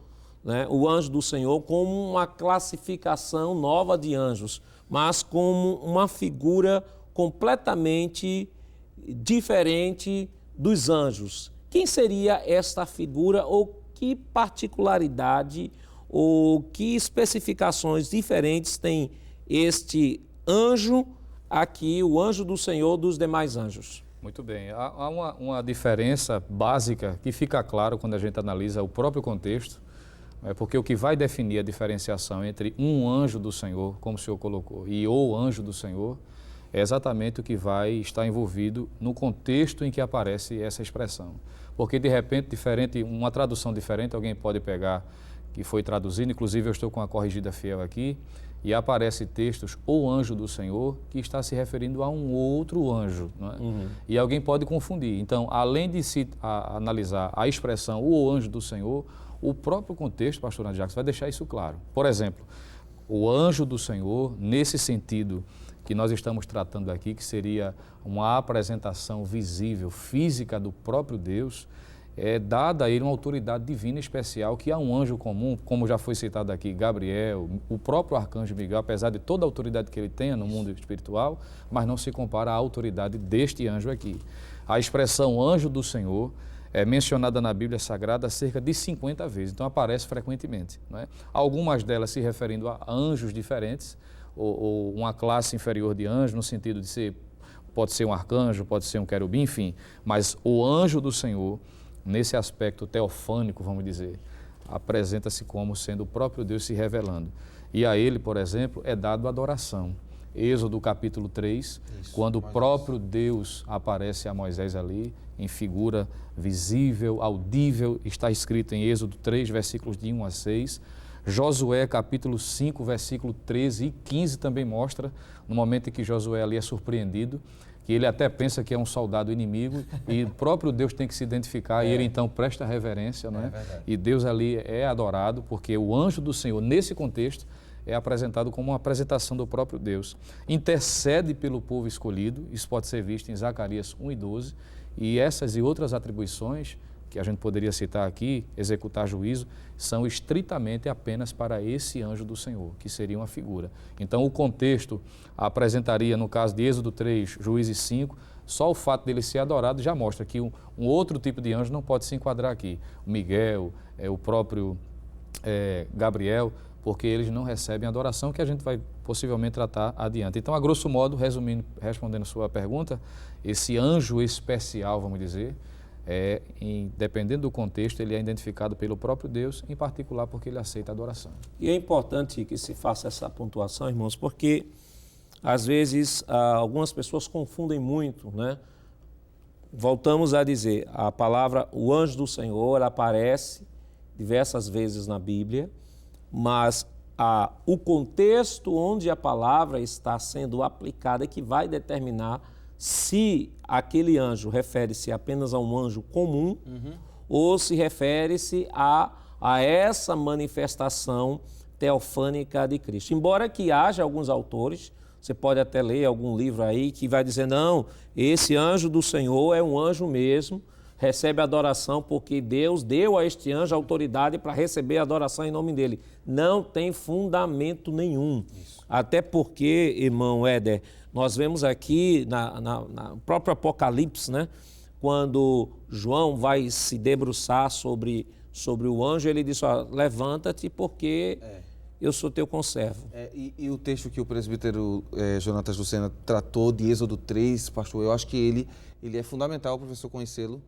né, o anjo do Senhor como uma classificação nova de anjos, mas como uma figura completamente diferente dos anjos. Quem seria esta figura, ou que particularidade ou que especificações diferentes tem este anjo aqui, o anjo do Senhor, dos demais anjos? Muito bem. Há uma diferença básica que fica claro quando a gente analisa o próprio contexto, porque o que vai definir a diferenciação entre um anjo do Senhor, como o senhor colocou, e o anjo do Senhor, é exatamente o que vai estar envolvido no contexto em que aparece essa expressão. Porque, de repente, uma tradução diferente, alguém pode pegar, que foi traduzido, inclusive eu estou com a corrigida fiel aqui, e aparece textos, o anjo do Senhor, que está se referindo a um outro anjo. Não é? E alguém pode confundir. Então, além de se analisar a expressão, o anjo do Senhor, o próprio contexto, pastor Ana Jacques, vai deixar isso claro. Por exemplo, o anjo do Senhor, nesse sentido que nós estamos tratando aqui, que seria uma apresentação visível, física do próprio Deus, é dada a ele uma autoridade divina especial, que há um anjo comum, como já foi citado aqui, Gabriel, o próprio arcanjo Miguel, apesar de toda a autoridade que ele tenha no mundo espiritual, mas não se compara à autoridade deste anjo aqui. A expressão anjo do Senhor é mencionada na Bíblia Sagrada cerca de 50 vezes, então aparece frequentemente, não é? Algumas delas se referindo a anjos diferentes, ou uma classe inferior de anjo, no sentido de ser, pode ser um arcanjo, pode ser um querubim, enfim, mas o anjo do Senhor, nesse aspecto teofânico, vamos dizer, apresenta-se como sendo o próprio Deus se revelando. E a ele, por exemplo, é dado adoração. Êxodo capítulo 3, quando o próprio Deus aparece a Moisés ali, em figura visível, audível, está escrito em Êxodo 3, versículos de 1 a 6, Josué capítulo 5, versículo 13 e 15 também mostra, no momento em que Josué ali é surpreendido, que ele até pensa que é um soldado inimigo e o próprio Deus tem que se identificar e ele então presta reverência, não é? E Deus ali é adorado, porque o anjo do Senhor, nesse contexto, é apresentado como uma apresentação do próprio Deus. Intercede pelo povo escolhido, isso pode ser visto em Zacarias 1 e 12, e essas e outras atribuições que a gente poderia citar aqui, executar juízo, são estritamente apenas para esse anjo do Senhor, que seria uma figura. Então, o contexto apresentaria, no caso de Êxodo 3, Juízes 5, só o fato dele ser adorado já mostra que um outro tipo de anjo não pode se enquadrar aqui. O Miguel, o próprio Gabriel, porque eles não recebem adoração, que a gente vai possivelmente tratar adiante. Então, a grosso modo, resumindo, respondendo sua pergunta, esse anjo especial, vamos dizer, dependendo do contexto, ele é identificado pelo próprio Deus, em particular porque ele aceita a adoração. E é importante que se faça essa pontuação, irmãos, porque às vezes algumas pessoas confundem muito, né? Voltamos a dizer, a palavra o anjo do Senhor aparece diversas vezes na Bíblia, mas o contexto onde a palavra está sendo aplicada é que vai determinar se aquele anjo refere-se apenas a um anjo comum ou se refere-se a essa manifestação teofânica de Cristo. Embora que haja alguns autores, você pode até ler algum livro aí que vai dizer, não, esse anjo do Senhor é um anjo mesmo, recebe adoração porque Deus deu a este anjo autoridade para receber adoração em nome dele. Não tem fundamento nenhum. Isso. Até porque, irmão Éder, nós vemos aqui no próprio Apocalipse, né, quando João vai se debruçar sobre o anjo, ele diz, levanta-te porque eu sou teu conservo. E o texto que o presbítero Jonatas Lucena tratou de Êxodo 3, pastor, eu acho que ele é fundamental, o professor, conhecê-lo,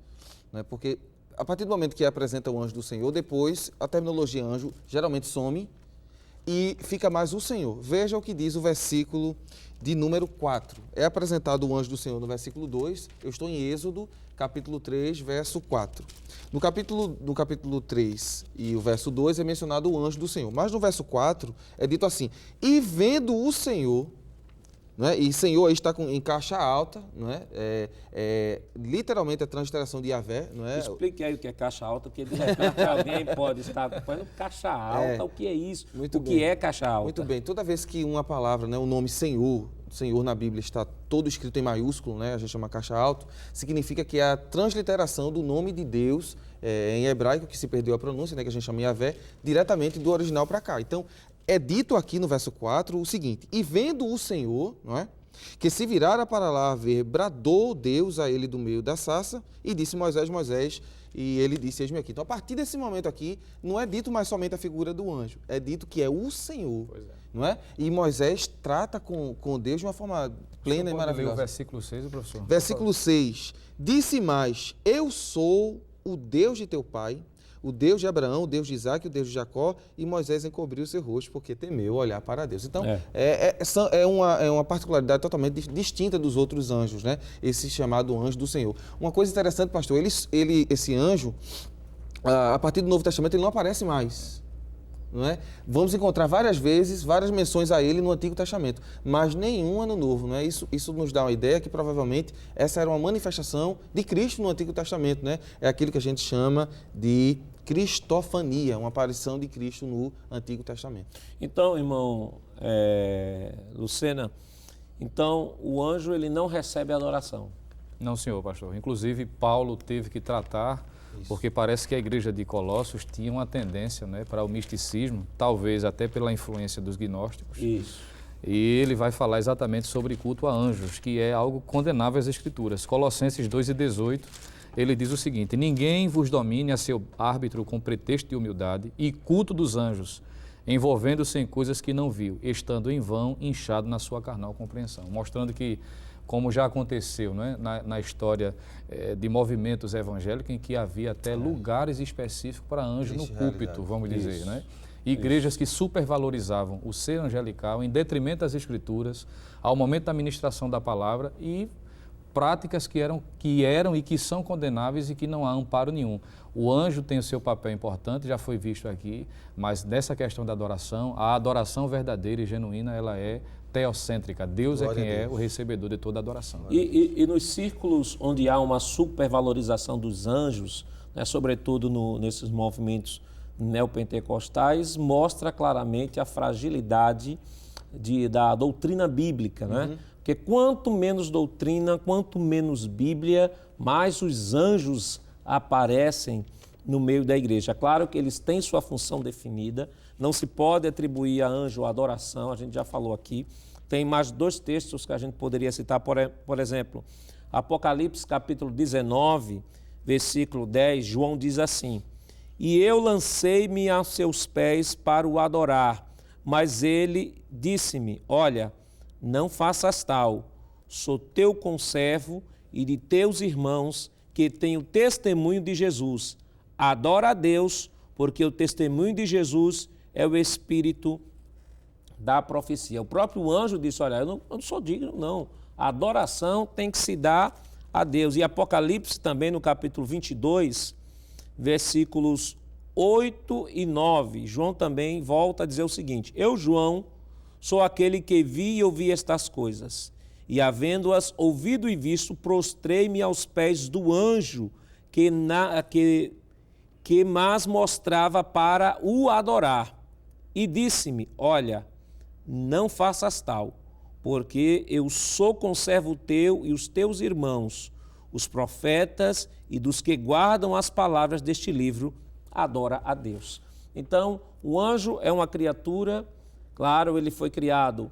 né, porque a partir do momento que apresenta o anjo do Senhor, depois a terminologia anjo geralmente some e fica mais o Senhor. Veja o que diz o versículo de número 4. É apresentado o anjo do Senhor no versículo 2, eu estou em Êxodo, capítulo 3, verso 4. No capítulo 3 e o verso 2 é mencionado o anjo do Senhor, mas no verso 4 é dito assim, e vendo o Senhor, não é? E Senhor aí está em caixa alta, não é? Literalmente a transliteração de Yahvé, não é? Explique aí o que é caixa alta, porque de repente alguém pode estar falando caixa alta, o que é isso? Que é caixa alta? Muito bem, toda vez que uma palavra, né, o nome Senhor na Bíblia está todo escrito em maiúsculo, né, a gente chama caixa alto, significa que é a transliteração do nome de Deus em hebraico, que se perdeu a pronúncia, né, que a gente chama Yahvé, diretamente do original para cá. Então, é dito aqui no verso 4 o seguinte, e vendo o Senhor, não é, que se virara para lá ver, bradou Deus a ele do meio da sarça e disse, Moisés, e ele disse, eis-me aqui. Então, a partir desse momento aqui, não é dito mais somente a figura do anjo, é dito que é o Senhor, não é? E Moisés trata com Deus de uma forma plena e maravilhosa. Ler o versículo 6, professor? Versículo 6, disse mais, eu sou o Deus de teu pai, o Deus de Abraão, o Deus de Isaac, o Deus de Jacó, e Moisés encobriu o seu rosto porque temeu olhar para Deus. Então, é uma particularidade totalmente distinta dos outros anjos, né? Esse chamado anjo do Senhor. Uma coisa interessante, pastor, esse anjo, a partir do Novo Testamento, ele não aparece mais. Não é? Vamos encontrar várias vezes, várias menções a ele no Antigo Testamento, mas nenhuma no Novo. Não é? Isso nos dá uma ideia que provavelmente essa era uma manifestação de Cristo no Antigo Testamento. Né? É aquilo que a gente chama de cristofania, uma aparição de Cristo no Antigo Testamento. Então, irmão Lucena, então o anjo ele não recebe adoração? Não, senhor, pastor. Inclusive, Paulo teve que tratar, porque parece que a igreja de Colossos tinha uma tendência, né, para o misticismo, talvez até pela influência dos gnósticos. Isso. E ele vai falar exatamente sobre culto a anjos, que é algo condenável às Escrituras. Colossenses 2:18, ele diz o seguinte, ninguém vos domine a seu árbitro com pretexto de humildade e culto dos anjos, envolvendo-se em coisas que não viu, estando em vão, inchado na sua carnal compreensão. Mostrando que, como já aconteceu, né, na história de movimentos evangélicos, em que havia até lugares específicos para anjo no púlpito, vamos dizer, né? Igrejas que supervalorizavam o ser angelical em detrimento das Escrituras, ao momento da ministração da palavra, e práticas que eram e que são condenáveis e que não há amparo nenhum. O anjo tem o seu papel importante, já foi visto aqui, mas nessa questão da adoração, a adoração verdadeira e genuína, ela é teocêntrica. Deus é quem é o recebedor de toda a adoração. E nos círculos onde há uma supervalorização dos anjos, né, sobretudo nesses movimentos neopentecostais, mostra claramente a fragilidade da doutrina bíblica, né? Porque quanto menos doutrina, quanto menos Bíblia, mais os anjos aparecem no meio da igreja. Claro que eles têm sua função definida, não se pode atribuir a anjo a adoração, a gente já falou aqui. Tem mais 2 textos que a gente poderia citar, por exemplo, Apocalipse capítulo 19, versículo 10, João diz assim: e eu lancei-me a seus pés para o adorar, mas ele disse-me: olha, não faças tal, sou teu conservo e de teus irmãos que têm o testemunho de Jesus. Adora a Deus, porque o testemunho de Jesus é o espírito da profecia. O próprio anjo disse: olha, eu não sou digno, não. A adoração tem que se dar a Deus. E Apocalipse também, no capítulo 22, versículos 8 e 9, João também volta a dizer o seguinte: eu, João, sou aquele que vi e ouvi estas coisas, e havendo-as ouvido e visto, prostrei-me aos pés do anjo que mais mostrava para o adorar. E disse-me: olha, não faças tal, porque eu sou conservo teu e os teus irmãos, os profetas, e dos que guardam as palavras deste livro, adora a Deus. Então, o anjo é uma criatura, claro, ele foi criado,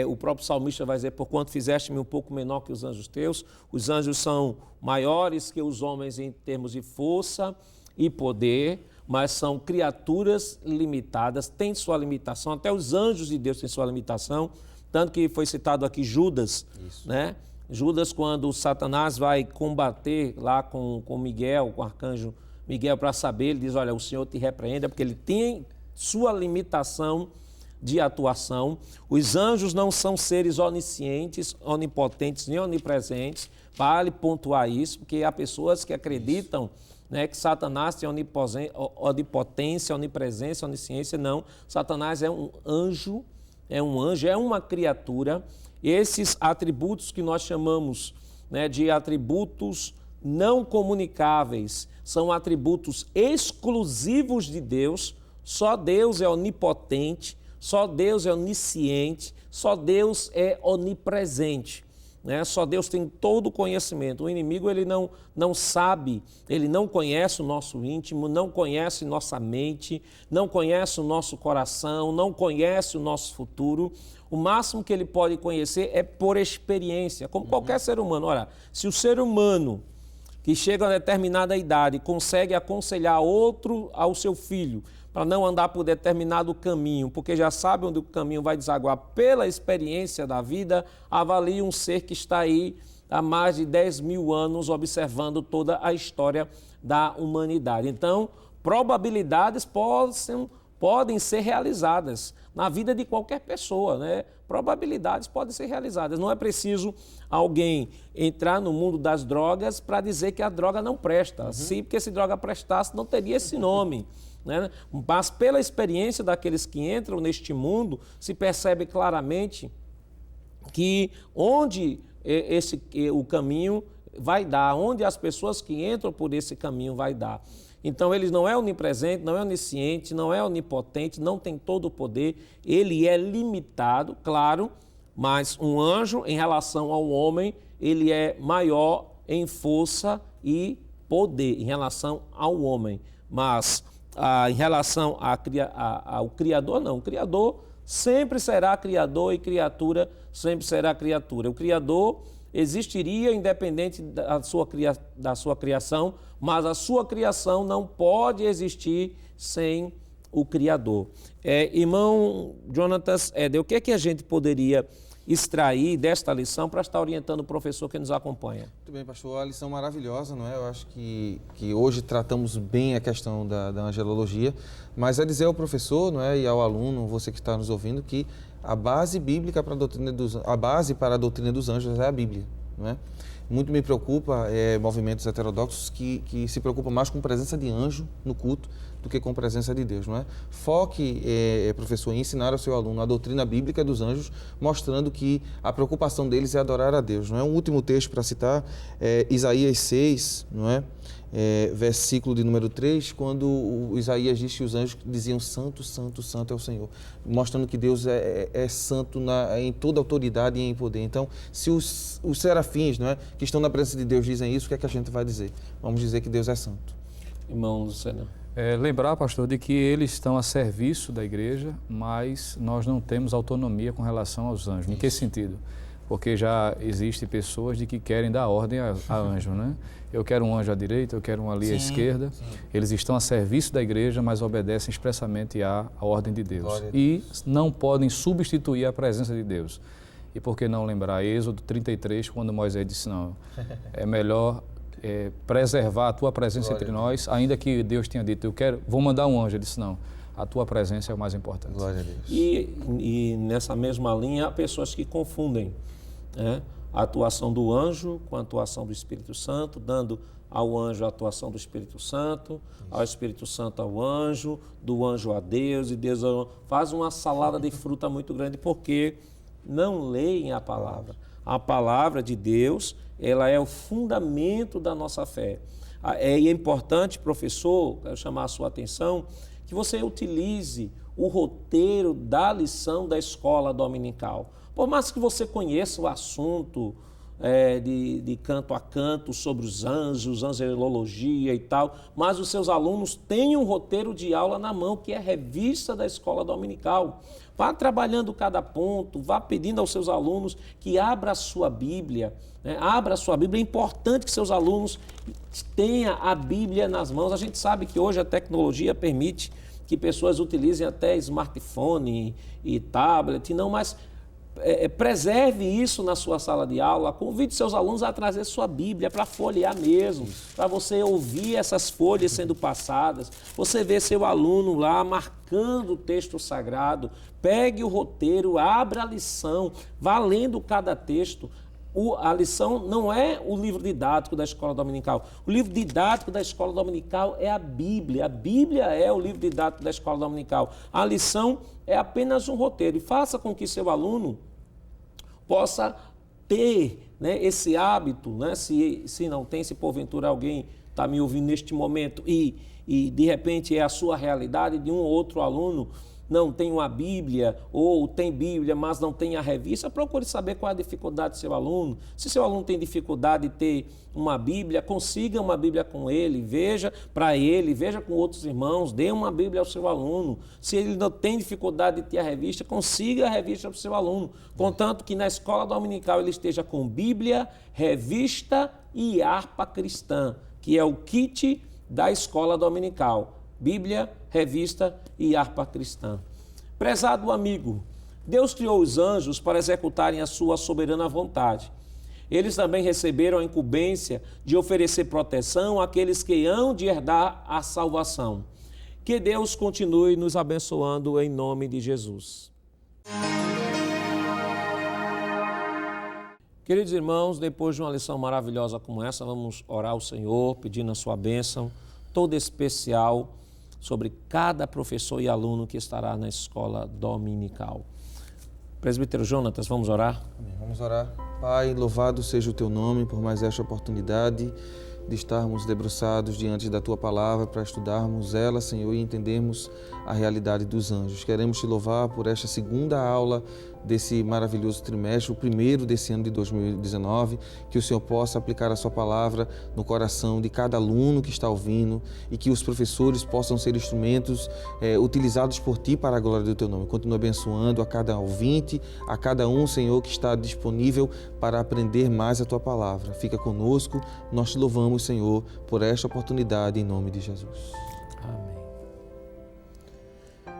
o próprio salmista vai dizer: porquanto fizeste-me um pouco menor que os anjos teus. Os anjos são maiores que os homens em termos de força e poder, mas são criaturas limitadas, têm sua limitação, até os anjos de Deus têm sua limitação, tanto que foi citado aqui Judas, né? Judas, quando Satanás vai combater lá com Miguel, com o arcanjo Miguel, para saber, ele diz: olha, o Senhor te repreenda, porque ele tem sua limitação de atuação. Os anjos não são seres oniscientes, onipotentes, nem onipresentes. Vale pontuar isso, porque há pessoas que acreditam, né, que Satanás tem onipotência, onipresença, onisciência. Não, Satanás é um anjo, é uma criatura. Esses atributos que nós chamamos, né, de atributos não comunicáveis, são atributos exclusivos de Deus. Só Deus é onipotente, só Deus é onisciente, só Deus é onipresente, né? Só Deus tem todo o conhecimento. O inimigo, ele não sabe, ele não conhece o nosso íntimo, não conhece nossa mente, não conhece o nosso coração, não conhece o nosso futuro. O máximo que ele pode conhecer é por experiência, como qualquer ser humano. Ora, se o ser humano que chega a determinada idade consegue aconselhar outro ao seu filho para não andar por determinado caminho, porque já sabe onde o caminho vai desaguar pela experiência da vida, avalie um ser que está aí há mais de 10 mil anos observando toda a história da humanidade. Então, probabilidades podem ser realizadas na vida de qualquer pessoa, né? Probabilidades podem ser realizadas. Não é preciso alguém entrar no mundo das drogas para dizer que a droga não presta. Sim, porque se droga prestasse, não teria esse nome, né? Mas pela experiência daqueles que entram neste mundo, se percebe claramente que onde o caminho vai dar, onde as pessoas que entram por esse caminho vai dar. Então, ele não é onipresente, não é onisciente, não é onipotente, não tem todo o poder, ele é limitado, claro, mas um anjo, em relação ao homem, ele é maior em força e poder, em relação ao homem. Mas, em relação ao Criador, não. O Criador sempre será Criador e criatura sempre será criatura. O Criador existiria independente da sua criação, mas a sua criação não pode existir sem o Criador. Irmão Jonatas, o que é que a gente poderia extrair desta lição para estar orientando o professor que nos acompanha? Muito bem, pastor. A lição maravilhosa, não é? Eu acho que hoje tratamos bem a questão da angelologia, mas é dizer ao professor, não é, e ao aluno, você que está nos ouvindo, que a base bíblica para a base para a doutrina dos anjos é a Bíblia, não é? Muito me preocupa movimentos heterodoxos que se preocupam mais com presença de anjo no culto do que com presença de Deus, não é? Foque, professor, em ensinar ao seu aluno a doutrina bíblica dos anjos, mostrando que a preocupação deles é adorar a Deus, não é? Um último texto para citar, Isaías 6, não é? Versículo de número 3, quando o Isaías diz que os anjos diziam: santo, santo, santo é o Senhor, mostrando que Deus é santo em toda autoridade e em poder. Então, se os serafins, não é, que estão na presença de Deus dizem isso, o que é que a gente vai dizer? Vamos dizer que Deus é santo. Irmão Lucena. Lembrar, pastor, de que eles estão a serviço da igreja, mas nós não temos autonomia com relação aos anjos. Em que sentido? Porque já existem pessoas de que querem dar ordem a anjo, né? Eu quero um anjo à direita, eu quero um ali à esquerda. Eles estão a serviço da igreja, mas obedecem expressamente à ordem de Deus. E não podem substituir a presença de Deus. E por que não lembrar Êxodo 33, quando Moisés disse, não, é melhor preservar a tua presença entre nós, ainda que Deus tenha dito, vou mandar um anjo. Ele disse, não, a tua presença é o mais importante. Glória a Deus. E nessa mesma linha, há pessoas que confundem, né, a atuação do anjo com a atuação do Espírito Santo, dando ao anjo a atuação do Espírito Santo, ao Espírito Santo ao anjo, do anjo a Deus, e Deus faz uma salada de fruta muito grande, porque não leem a palavra. A palavra de Deus, ela é o fundamento da nossa fé. É importante, professor, quero chamar a sua atenção, que você utilize o roteiro da lição da escola dominical. Por mais que você conheça o assunto de canto a canto sobre os anjos, angelologia e tal, mas os seus alunos têm um roteiro de aula na mão, que é a revista da escola dominical. Vá trabalhando cada ponto, vá pedindo aos seus alunos que abra a sua Bíblia, né? Abra a sua Bíblia. É importante que seus alunos tenham a Bíblia nas mãos. A gente sabe que hoje a tecnologia permite que pessoas utilizem até smartphone e tablet, não, mas preserve isso na sua sala de aula, convide seus alunos a trazer sua Bíblia para folhear mesmo, para você ouvir essas folhas sendo passadas, você vê seu aluno lá marcando o texto sagrado, pegue o roteiro, abra a lição, vá lendo cada texto. A lição não é o livro didático da escola dominical. O livro didático da escola dominical é a Bíblia. A Bíblia é o livro didático da escola dominical. A lição é apenas um roteiro. E faça com que seu aluno possa ter, né, esse hábito, né? Se não tem, se porventura alguém está me ouvindo neste momento e de repente é a sua realidade, de um ou outro aluno não tem uma Bíblia, ou tem Bíblia, mas não tem a revista, procure saber qual é a dificuldade do seu aluno. Se seu aluno tem dificuldade de ter uma Bíblia, consiga uma Bíblia com ele, veja para ele, veja com outros irmãos, dê uma Bíblia ao seu aluno. Se ele não tem dificuldade de ter a revista, consiga a revista para o seu aluno, contanto que na escola dominical ele esteja com Bíblia, revista e harpa cristã, que é o kit da escola dominical. Bíblia, revista e harpa cristã. Prezado amigo, Deus criou os anjos para executarem a sua soberana vontade. Eles também receberam a incumbência de oferecer proteção àqueles que hão de herdar a salvação. Que Deus continue nos abençoando em nome de Jesus. Queridos irmãos, depois de uma lição maravilhosa como essa, vamos orar ao Senhor, pedindo a sua bênção, toda especial, sobre cada professor e aluno que estará na escola dominical. Presbítero Jonatas, vamos orar? Amém. Vamos orar. Pai, louvado seja o teu nome por mais esta oportunidade de estarmos debruçados diante da tua palavra para estudarmos ela, Senhor, e entendermos a realidade dos anjos. Queremos te louvar por esta segunda aula desse maravilhoso trimestre, o primeiro desse ano de 2019, que o Senhor possa aplicar a sua palavra no coração de cada aluno que está ouvindo e que os professores possam ser instrumentos utilizados por Ti para a glória do Teu nome. Continua abençoando a cada ouvinte, a cada um, Senhor, que está disponível para aprender mais a Tua palavra. Fica conosco, nós te louvamos, Senhor, por esta oportunidade, em nome de Jesus. Amém.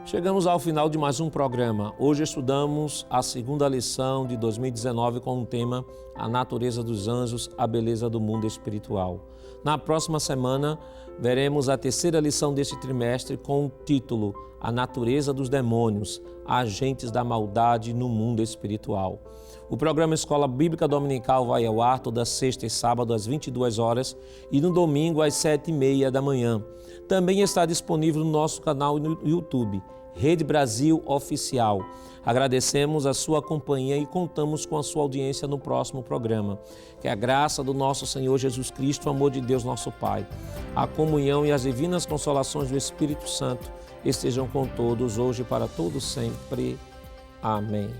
Chegamos ao final de mais um programa. Hoje estudamos a segunda lição de 2019 com o tema A Natureza dos Anjos, a Beleza do Mundo Espiritual. Na próxima semana, veremos a terceira lição deste trimestre com o título A Natureza dos Demônios, Agentes da Maldade no Mundo Espiritual. O programa Escola Bíblica Dominical vai ao ar toda sexta e sábado às 22 horas e no domingo às 7h30 da manhã. Também está disponível no nosso canal no YouTube, Rede Brasil Oficial. Agradecemos a sua companhia e contamos com a sua audiência no próximo programa. Que a graça do nosso Senhor Jesus Cristo, o amor de Deus nosso Pai, a comunhão e as divinas consolações do Espírito Santo estejam com todos hoje e para todos sempre. Amém.